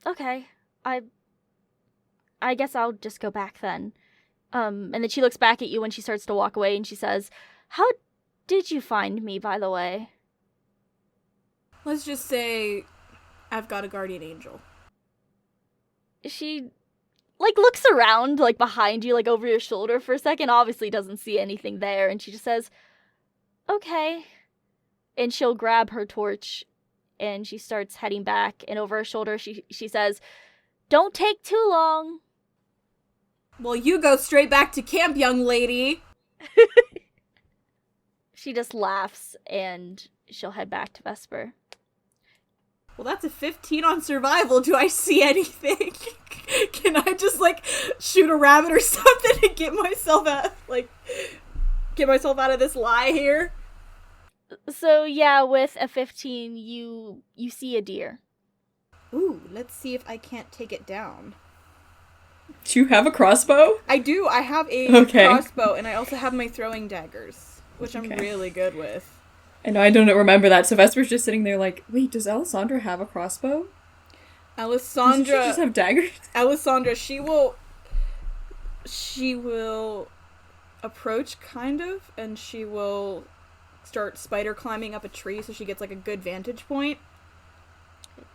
okay. I guess I'll just go back then. And then she looks back at you when she starts to walk away and she says, how did you find me, by the way? Let's just say I've got a guardian angel. She, looks around, behind you, over your shoulder for a second, obviously doesn't see anything there, and she just says, okay. And she'll grab her torch, and she starts heading back, and over her shoulder, she says, don't take too long. Well, you go straight back to camp, young lady. She just laughs, and she'll head back to Vesper. Well, that's a 15 on survival. Do I see anything? Can I just, shoot a rabbit or something and get myself out of this lie here? So, yeah, with a 15, you see a deer. Ooh, let's see if I can't take it down. Do you have a crossbow? I do. I have a crossbow, and I also have my throwing daggers, which I'm really good with. I know I don't remember that. So Vesper's just sitting there wait, does Alessandra have a crossbow? Alessandra... Doesn't she just have daggers? Alessandra, she will approach, kind of, and she will start spider climbing up a tree so she gets, a good vantage point.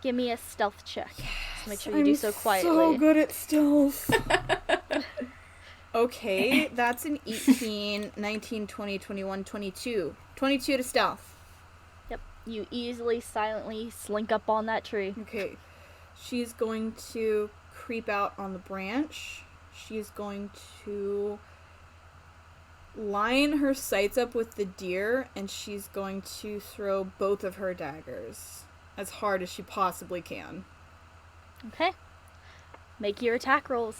Give me a stealth check. Yes, just make sure you do so quietly. I'm so good at stealth. Okay, that's an 18, 19, 20, 21, 22. 22 to stealth. Yep, you easily, silently slink up on that tree. Okay, she's going to creep out on the branch. She's going to line her sights up with the deer, and she's going to throw both of her daggers as hard as she possibly can. Okay. Make your attack rolls.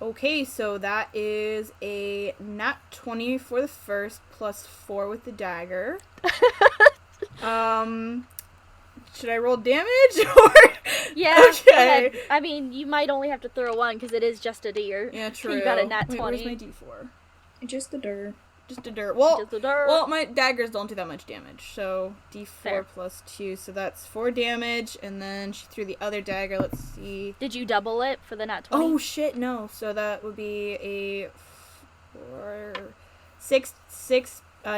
Okay, so that is a nat 20 for the first, plus 4 with the dagger. Should I roll damage, or? Yeah, okay. Go ahead. I mean, you might only have to throw one, because it is just a deer. Yeah, true. You got a nat 20. Wait, where's my d4? Just a dirt. Just a dirt. Well, just a dirt. Well, my daggers don't do that much damage, so d4 Fair. plus 2, so that's 4 damage, and then she threw the other dagger, let's see. Did you double it for the nat 20? Oh, shit, no, so that would be a 6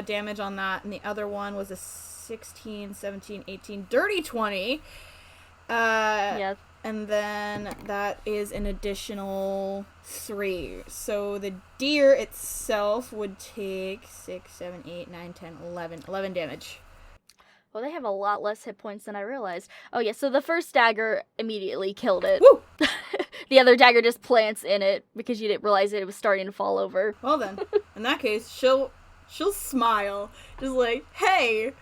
damage on that, and the other one was a 16, 17, 18, dirty 20. Yeah. And then that is an additional 3. So the deer itself would take 6, 7, 8, 9, 10, 11. 11 damage. Well, they have a lot less hit points than I realized. Oh, yeah, so the first dagger immediately killed it. Woo! The other dagger just plants in it because you didn't realize it was starting to fall over. Well then, in that case, she'll smile. Just hey,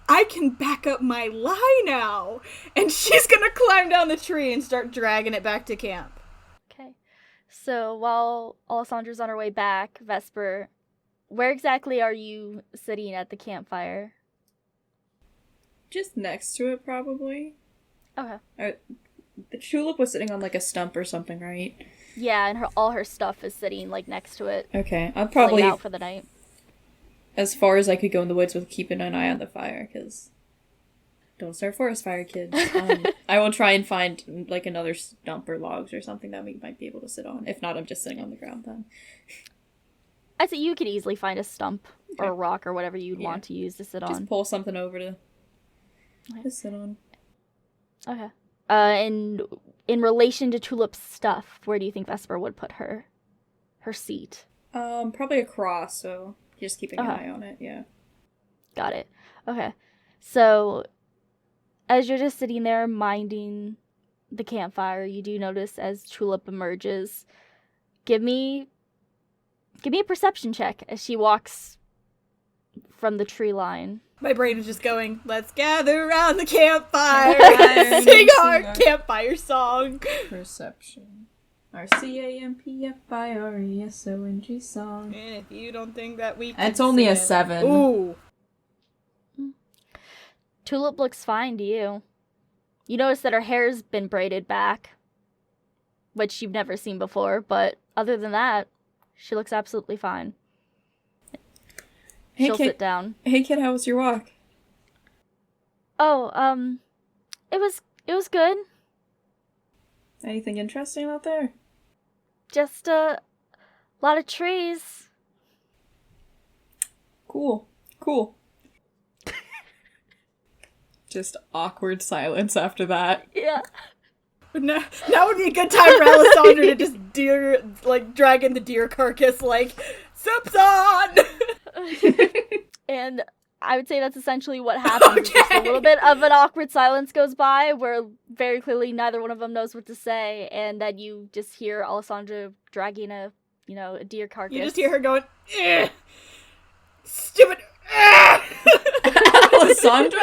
I can back up my lie now. And she's gonna climb down the tree and start dragging it back to camp. Okay. So while Alessandra's on her way back, Vesper, where exactly are you sitting at the campfire? Just next to it, probably. Okay. The Tulip was sitting on a stump or something, right? Yeah, and all her stuff is sitting next to it. Okay, I'll probably laid out for the night. As far as I could go in the woods with keeping an eye on the fire, because don't start forest fire, kids. I will try and find another stump or logs or something that we might be able to sit on. If not, I'm just sitting on the ground then. I'd say you could easily find a stump or a rock or whatever you'd Yeah. want to use to sit Just on. pull something over to sit on. Okay. And in relation to Tulip's stuff, where do you think Vesper would put her seat? Probably across, so just keeping an eye on it, yeah. Got it. Okay. So, as you're just sitting there minding the campfire, you do notice as Tulip emerges. Give me a perception check as she walks from the tree line. My brain is just going, let's gather around the campfire Campfire, and sing our sing our- campfire song. Perception. Our CAMPFIRESONG song. And if you don't think that we can It's only a sing it- 7. Ooh. Tulip looks fine to you. You notice that her hair's been braided back, which you've never seen before, but other than that, she looks absolutely fine. Hey, She'll kid. sit down. Hey kid, how was your walk? Oh, it was good. Anything interesting out there? Just a lot of trees. Cool. Just awkward silence after that. Yeah. Now would be a good time for Alessandra to just drag in the deer carcass, like, soup's on! And I would say that's essentially what happens. It's just a little bit of an awkward silence goes by where very clearly neither one of them knows what to say, and then you just hear Alessandra dragging a deer carcass. You just hear her going, "Eh, stupid, eh." Alessandra?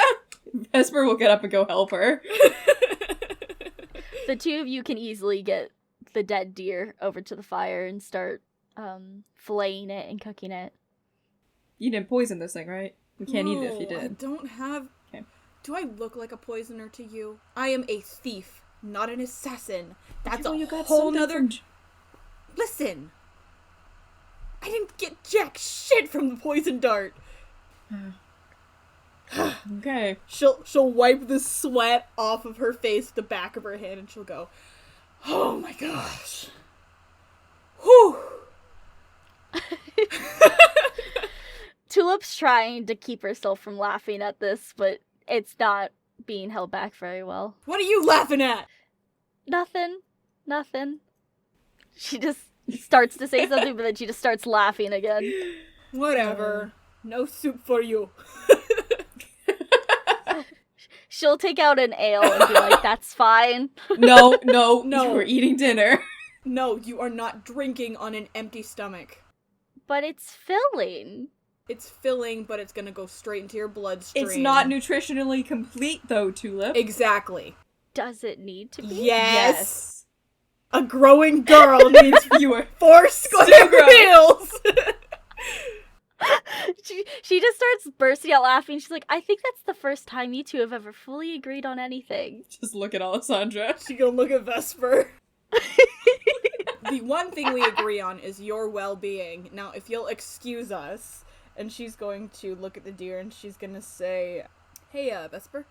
Vesper will get up and go help her. The two of you can easily get the dead deer over to the fire and start filleting it and cooking it. You didn't poison this thing, right? We can't eat it if you No, I did. don't have... Okay. Do I look like a poisoner to you? I am a thief, not an assassin. That's Well, a you got whole something nother... from- Listen! I didn't get jack shit from the poison dart. Okay. She'll wipe the sweat off of her face with the back of her hand and she'll go, oh my gosh. Whew. Tulip's trying to keep herself from laughing at this, but it's not being held back very well. What are you laughing at? Nothing. She just starts to say something, but then she just starts laughing again. Whatever. No soup for you. She'll take out an ale and be like, that's fine. No, No. we're eating dinner. No, you are not drinking on an empty stomach. But it's filling. It's filling, but it's gonna go straight into your bloodstream. It's not nutritionally complete, though, Tulip. Exactly. Does it need to be? Yes. A growing girl needs You are 4 square So gross. meals. She just starts bursting out laughing. She's like, I think that's the first time you two have ever fully agreed on anything. Just look at Alessandra. She gonna look at Vesper. The one thing we agree on is your well-being. Now, if you'll excuse us, and she's going to look at the deer and she's gonna say, hey, Vesper,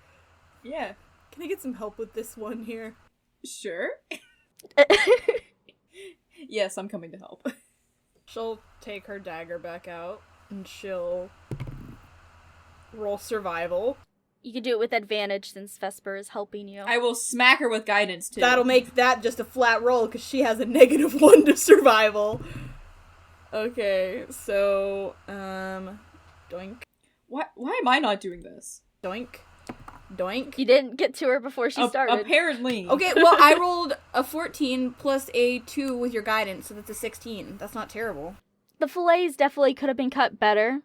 Yeah. can I get some help with this one here? Sure. Yes, I'm coming to help. She'll take her dagger back out, and she'll roll survival. You can do it with advantage since Vesper is helping you. I will smack her with guidance, too. That'll make that just a flat roll, because she has a -1 to survival. Okay, so, doink, Why am I not doing this? doink, doink. You didn't get to her before she started. Apparently. Okay, well, I rolled a 14 plus a 2 with your guidance, so that's a 16. That's not terrible. The fillets definitely could have been cut better,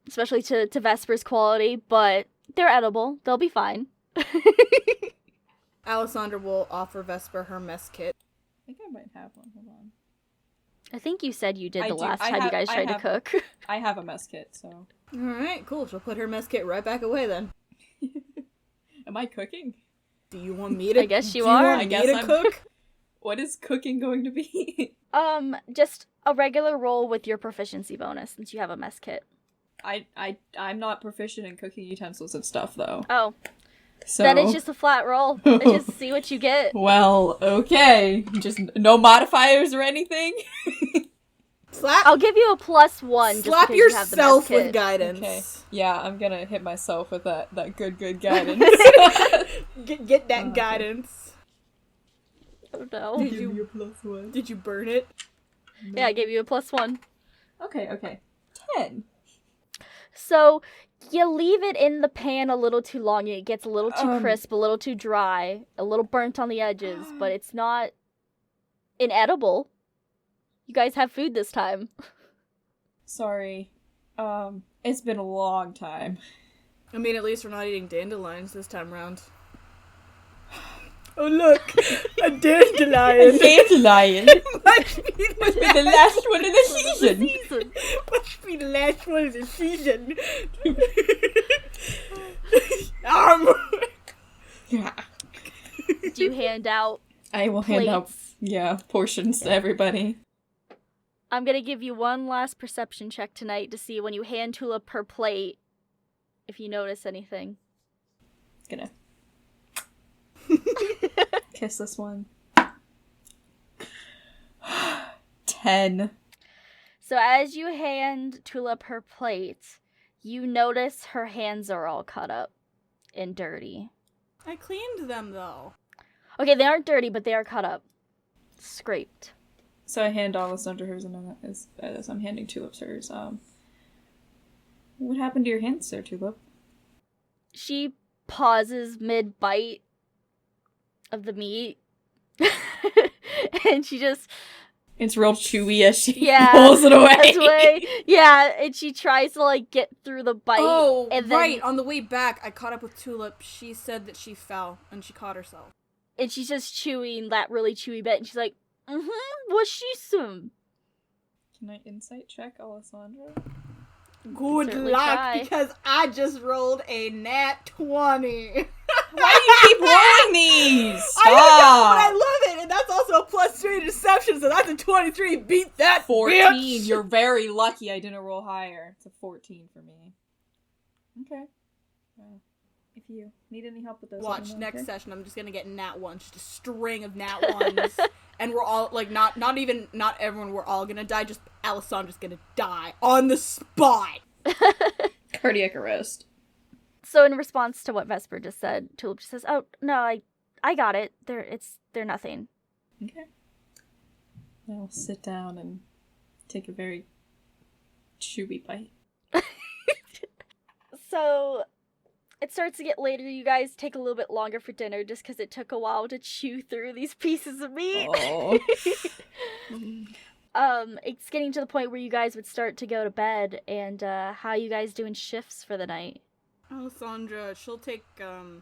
especially to Vesper's quality, but they're edible. They'll be fine. Alessandra will offer Vesper her mess kit. I think I might have one. Hold on. I think you said you did I the do. last I time you have- guys I tried to have- cook. I have a mess kit, so. Alright, cool. She'll put her mess kit right back away then. Am I cooking? Do you want me to? I guess you do are. You want I me guess to I'm- cook? What is cooking going to be? Just a regular roll with your proficiency bonus since you have a mess kit. I'm not proficient in cooking utensils and stuff, though. Oh, So. then it's just a flat roll. It's just see what you get. Well, okay. Just no modifiers or anything? Slap. I'll give you a +1 just Slap because you have the best yourself with kit. guidance. Okay. Yeah, I'm gonna hit myself with that good guidance. Get that Okay. guidance. Oh no. Did you- Give me a +1. Did you burn it? Yeah, I gave you a +1. Okay. 10. So, you leave it in the pan a little too long. It gets a little too crisp, a little too dry, a little burnt on the edges, but it's not inedible. You guys have food this time. Sorry. It's been a long time. I mean, at least we're not eating dandelions this time around. Oh look, a dandelion. Dandelion. Must be The last one of the season. Must be the last one of the season. Do you hand out I will hand out, plates? portions to everybody. I'm gonna give you one last perception check tonight to see when you hand Tulip her plate, if you notice anything. Gonna kiss this one. 10. So as you hand Tulip her plate, you notice her hands are all cut up and dirty. I cleaned them though. Okay, they aren't dirty, but they are cut up. Scraped. So I hand Alessandra hers, and then as I'm handing Tulip's hers, what happened to your hands there, Tulip? She pauses mid-bite of the meat. And she just... It's real chewy as she Yeah, pulls it away. Yeah, and she tries to, like, get through the bite. Oh, and then, right. On the way back, I caught up with Tulip. She said that she fell and she caught herself. And she's just chewing that really chewy bit, and she's like, was she some? Can I insight check Alessandra? Good Certainly luck, try. because I just rolled a nat 20. Why do you keep rolling these? Stop! I don't know, but I love it, and that's also a +3 deception, so that's a 23. Beat that 14. bitch! You're very lucky I didn't roll higher. It's a 14 for me. Okay. Well, if you need any help with this, let me Watch, know, next okay? session, I'm just gonna get nat 1s, just a string of nat 1s, and we're all, like, not everyone, we're all gonna die, just Alessandra's gonna die on the spot! Cardiac arrest. So in response to what Vesper just said, Tulip just says, "Oh no, I got it. They're nothing." Okay. I'll sit down and take a very chewy bite. So it starts to get later. You guys take a little bit longer for dinner just because it took a while to chew through these pieces of meat. Oh. It's getting to the point where you guys would start to go to bed, and how you guys doing shifts for the night? Alessandra, she'll take the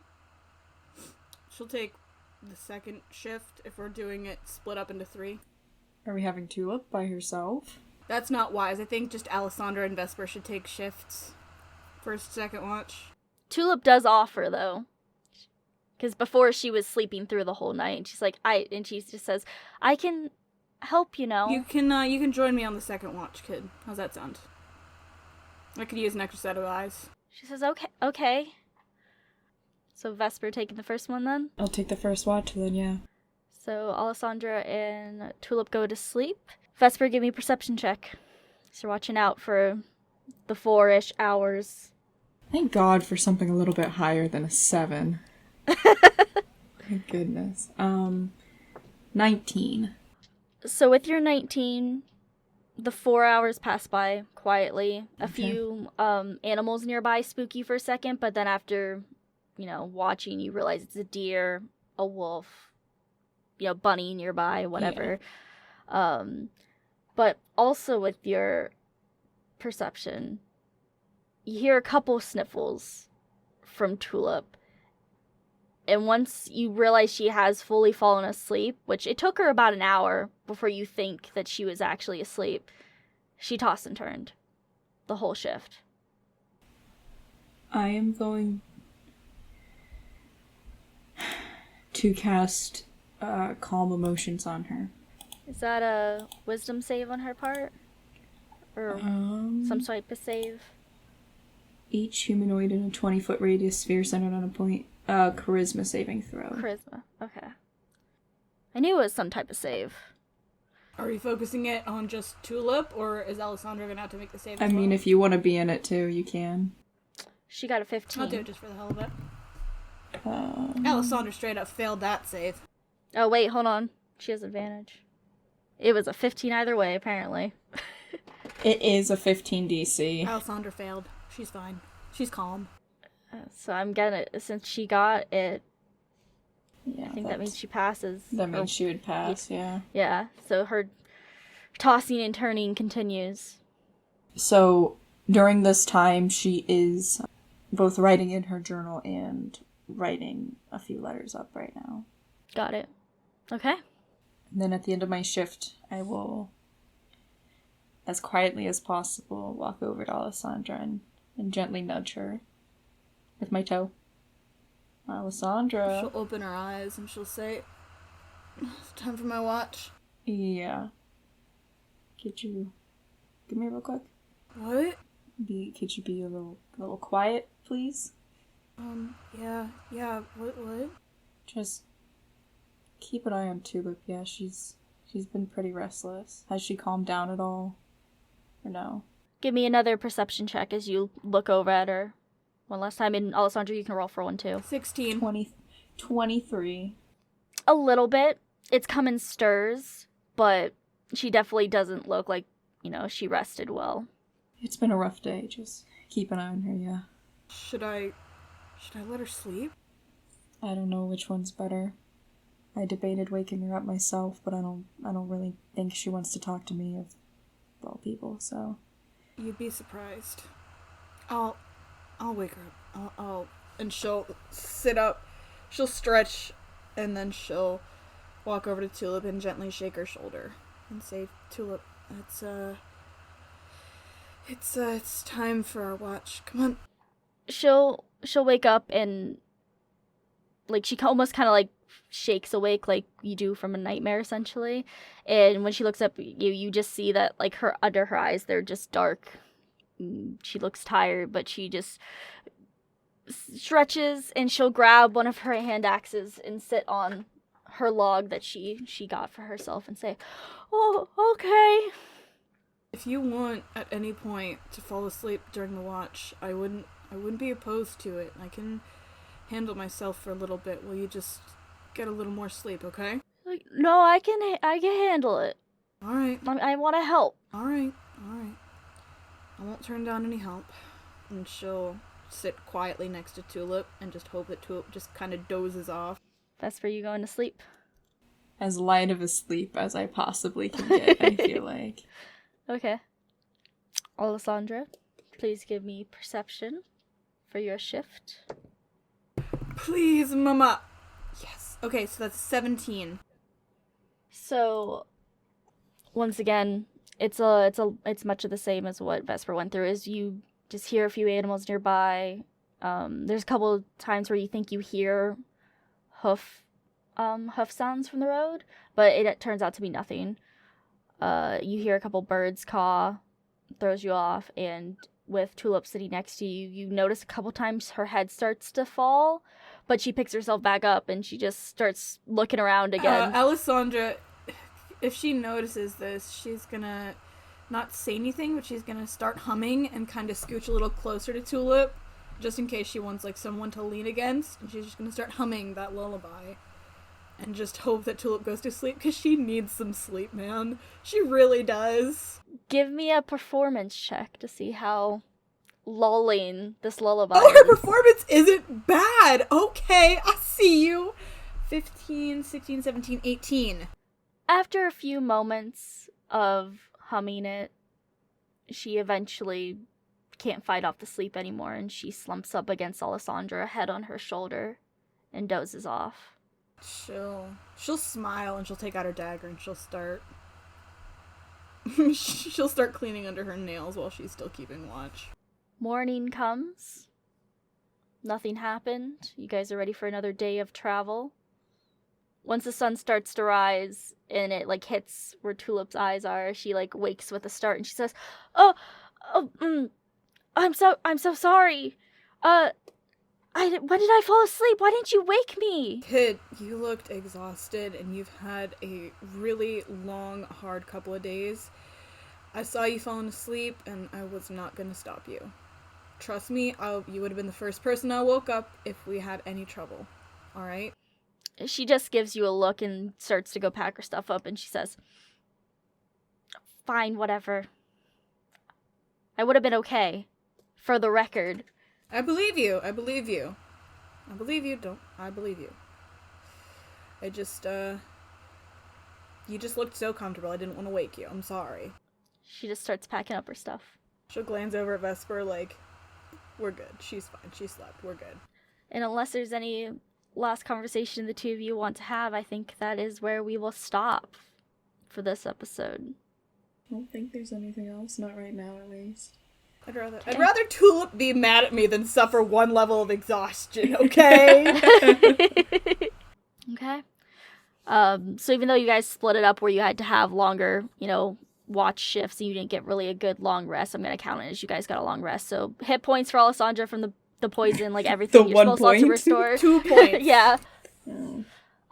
second shift if we're doing it split up into 3. Are we having Tulip by herself? That's not wise. I think just Alessandra and Vesper should take shifts. First, second watch. Tulip does offer though, because before she was sleeping through the whole night, and she's like, and she just says, "I can help, you know." You can join me on the second watch, kid. How's that sound? I could use an extra set of eyes. She says, okay. So Vesper taking the first one then? I'll take the first watch then, yeah. So Alessandra and Tulip go to sleep. Vesper, give me a perception check. So you're watching out for the 4-ish hours. Thank God for something a little bit higher than a 7. Thank goodness. 19. So with your 19, the 4 hours pass by quietly. A Okay. few animals nearby spook you for a second, but then after, watching, you realize it's a deer, a wolf, bunny nearby, whatever. But also with your perception, you hear a couple sniffles from Tulip. And once you realize she has fully fallen asleep, which it took her about an hour before you think that she was actually asleep, she tossed and turned the whole shift. I am going to cast Calm Emotions on her. Is that a wisdom save on her part? Or some type of save? Each humanoid in a 20-foot radius sphere centered on a point. Charisma saving throw. Charisma. Okay. I knew it was some type of save. Are we focusing it on just Tulip, or is Alessandra gonna have to make the save? I mean, if you want to be in it too, you can. She got a 15. I'll do it just for the hell of it. Alessandra straight up failed that save. Oh, wait, hold on. She has advantage. It was a 15 either way, apparently. It is a 15 DC. Alessandra failed. She's fine. She's calm. So I'm gonna, since she got it, Yeah, I think that means she passes. That means she would pass, yeah. Yeah, so her tossing and turning continues. So, during this time, she is both writing in her journal and writing a few letters up right now. Got it. Okay. And then at the end of my shift, I will, as quietly as possible, walk over to Alessandra and gently nudge her with my toe. Alessandra. She'll open her eyes and she'll say, "It's time for my watch." Yeah. Could you give me real quick? What? Could you be a little quiet, please? Yeah, what? Just keep an eye on Tulip. Yeah, she's been pretty restless. Has she calmed down at all? Or no? Give me another perception check as you look over at her. One last time, and Alessandra, you can roll for one too. 16. 23. A little bit. It's come in stirs, but she definitely doesn't look like, she rested well. It's been a rough day. Just keep an eye on her, yeah. Should I let her sleep? I don't know which one's better. I debated waking her up myself, but I don't really think she wants to talk to me of all people, so. You'd be surprised. I'll wake her up. And she'll sit up, she'll stretch, and then she'll walk over to Tulip and gently shake her shoulder and say, "Tulip, it's time for our watch. Come on." She'll wake up and, she almost kind of, shakes awake like you do from a nightmare, essentially. And when she looks up, you just see that, under her eyes, they're just dark. She looks tired, but she just stretches and she'll grab one of her hand axes and sit on her log that she got for herself and say, "Oh, okay." If you want at any point to fall asleep during the watch, I wouldn't be opposed to it. I can handle myself for a little bit. Will you just get a little more sleep, okay? No, I can handle it. All right. I want to help. All right. I won't turn down any help. And she'll sit quietly next to Tulip and just hope that Tulip just kind of dozes off. That's for you going to sleep. As light of a sleep as I possibly can get, I feel like. Okay. Alessandra, please give me perception for your shift. Please, Mama. Yes. Okay, so that's 17. So, once again, it's much of the same as what Vesper went through. Is you just hear a few animals nearby. There's a couple times where you think you hear hoof sounds from the road, but it turns out to be nothing. You hear a couple birds caw, throws you off, and with Tulip sitting next to you, you notice a couple times her head starts to fall, but she picks herself back up and she just starts looking around again. Alessandra, if she notices this, she's gonna not say anything, but she's gonna start humming and kind of scooch a little closer to Tulip, just in case she wants someone to lean against, and she's just gonna start humming that lullaby. And just hope that Tulip goes to sleep, because she needs some sleep, man. She really does. Give me a performance check to see how lulling this lullaby Oh, her is. performance isn't bad! Okay, I see you! 15, 16, 17, 18. After a few moments of humming it, she eventually can't fight off the sleep anymore, and she slumps up against Alessandra, head on her shoulder, and dozes off. She'll smile and she'll take out her dagger and she'll start cleaning under her nails while she's still keeping watch. Morning comes. Nothing happened. You guys are ready for another day of travel. Once the sun starts to rise and it hits where Tulip's eyes are, she wakes with a start and she says, I'm so sorry. When did I fall asleep? Why didn't you wake me? Kid, you looked exhausted and you've had a really long, hard couple of days. I saw you falling asleep and I was not gonna stop you. Trust me, you would have been the first person I woke up if we had any trouble. Alright? She just gives you a look and starts to go pack her stuff up, and she says, fine, whatever. I would have been okay. For the record. I believe you. I believe you. I believe you. I believe you. I just, you just looked so comfortable. I didn't want to wake you. I'm sorry. She just starts packing up her stuff. She'll glance over at Vesper like, we're good. She's fine. She slept. We're good. And unless there's any last conversation the two of you want to have, I think that is where we will stop for this episode. I don't think there's anything else. Not right now, at least. I'd rather Tulip be mad at me than suffer one level of exhaustion, okay? Okay. So even though you guys split it up where you had to have longer, watch shifts and you didn't get really a good long rest, I'm going to count it as you guys got a long rest. So hit points for Alessandra from the poison, like everything. The your 1 spell slots are point? restored. 2 points. Yeah.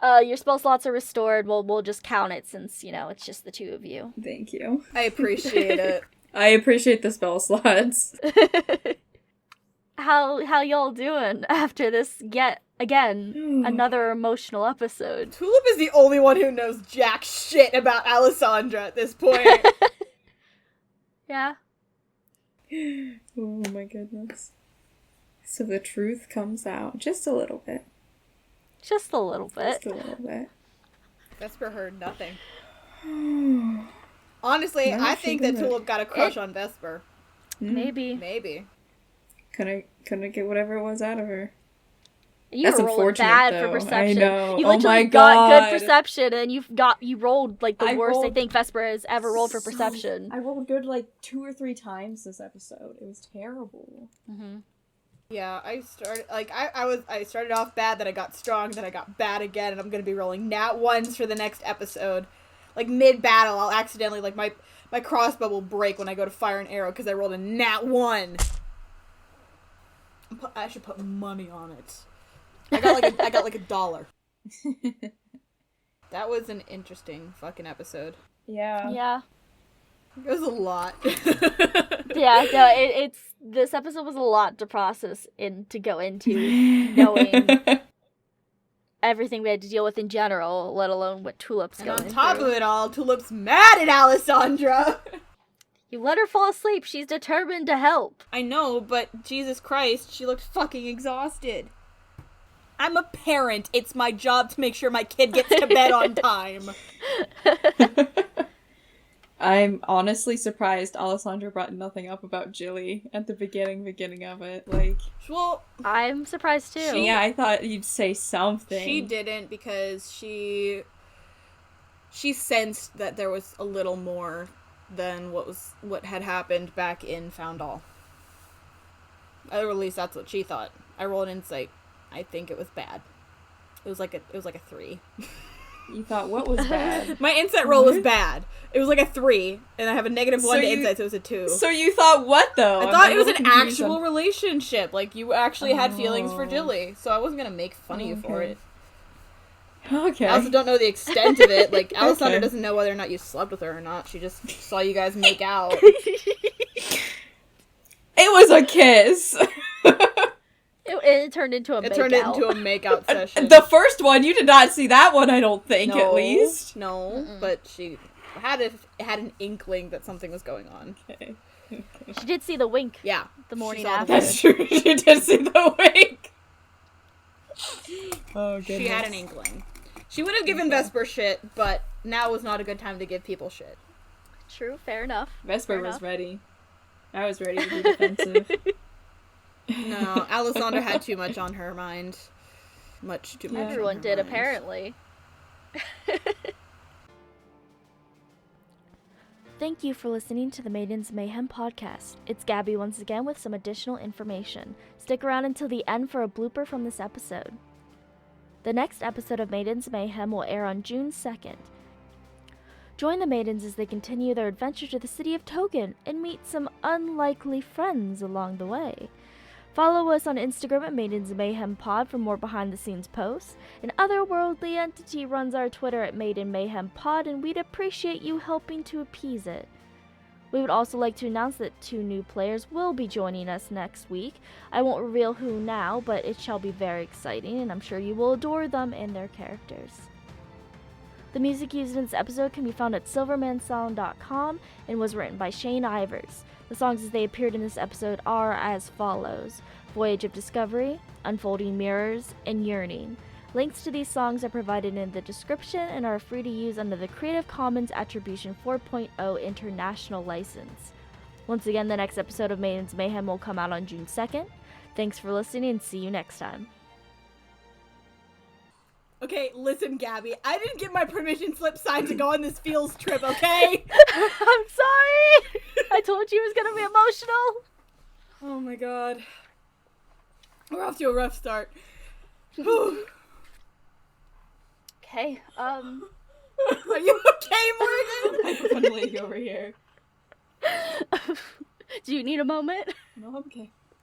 Oh, Your spell slots are restored. We'll just count it since, it's just the two of you. thank you. I appreciate it. I appreciate the spell slots. How y'all doing after this yet again another emotional episode? Tulip is the only one who knows jack shit about Alessandra at this point. Yeah. Oh my goodness. So the truth comes out just a little bit. Just a little bit. Just a little bit. Vesper heard nothing. Honestly, No, I she think that didn't. Tulip got a crush on Vesper. Maybe. Maybe. Couldn't get whatever it was out of her. You That's were rolling unfortunate, bad though. for perception. I know. You Oh literally my got God. good perception, and you rolled like the I worst I rolled think Vesper has ever rolled for perception. I rolled good like 2 or 3 times this episode. It was terrible. Mm-hmm. Yeah, I started off bad, then I got strong, then I got bad again, and I'm gonna be rolling nat ones for the next episode. Like mid-battle, I'll accidentally, like my crossbow will break when I go to fire an arrow because I rolled a nat 1. I should put money on it. I got like $1. That was an interesting fucking episode. Yeah. Yeah. It was a lot. Yeah, no, this episode was a lot to process and to go into, knowing everything we had to deal with in general, let alone what Tulip's And going on top through. of it all, Tulip's mad at Alessandra. You let her fall asleep. She's determined to help. I know, but Jesus Christ, she looked fucking exhausted. I'm a parent. It's my job to make sure my kid gets to bed on time. I'm honestly surprised Alessandra brought nothing up about Jilly at the beginning of it. Like, Well, I'm surprised too. yeah, I thought you'd say something. she didn't because she sensed that there was a little more than what had happened back in Foundall. Or at least that's what she thought. I rolled an insight. I think it was bad. It was like a 3. You thought what was bad? My insight roll was bad. It was like a 3, and I have a -1 So to you- insight, so it was a 2. So you thought what though? I I'm thought a it was little an confused actual on- relationship. Like, you actually had feelings for Oh. Jilly, so I wasn't gonna make fun of you for Okay. it. Okay. I also don't know the extent of it. Like, Alessandra Okay. doesn't know whether or not you slept with her or not. She just saw you guys make out. It was a kiss. It turned into a It turned it into a makeout session. The first one, you did not see that one, I don't think, at least. No, but she had an inkling that something was going on. Okay. She did see the wink Yeah. the morning saw the after. That's true. She did see the wink. Oh, goodness. She had an inkling. She would have given Vesper shit, but now was not a good time to give people shit. True, fair enough. Vesper Fair was enough. ready. I was ready to be defensive. No, Alessandra had too much on her mind. Much too much. on Everyone her did, mind. apparently. Thank you for listening to the Maidens of Mayhem podcast. It's Gabby once again with some additional information. Stick around until the end for a blooper from this episode. The next episode of Maidens of Mayhem will air on June 2nd. Join the Maidens as they continue their adventure to the city of Togan and meet some unlikely friends along the way. Follow us on Instagram at Maidens of Mayhem Pod for more behind-the-scenes posts. An otherworldly entity runs our Twitter at Maiden Mayhem Pod, and we'd appreciate you helping to appease it. We would also like to announce that 2 new players will be joining us next week. I won't reveal who now, but it shall be very exciting, and I'm sure you will adore them and their characters. The music used in this episode can be found at silvermansound.com and was written by Shane Ivers. The songs as they appeared in this episode are as follows: Voyage of Discovery, Unfolding Mirrors, and Yearning. Links to these songs are provided in the description and are free to use under the Creative Commons Attribution 4.0 International License. Once again, the next episode of Maidens of Mayhem will come out on June 2nd. Thanks for listening and see you next time. Okay, listen, Gabby. I didn't get my permission slip signed to go on this fields trip, okay? I'm sorry! I told you it was gonna be emotional! Oh my god. We're off to a rough start. Okay, Are you okay, Morgan? Hyperventilating over here. Do you need a moment? No, I'm okay.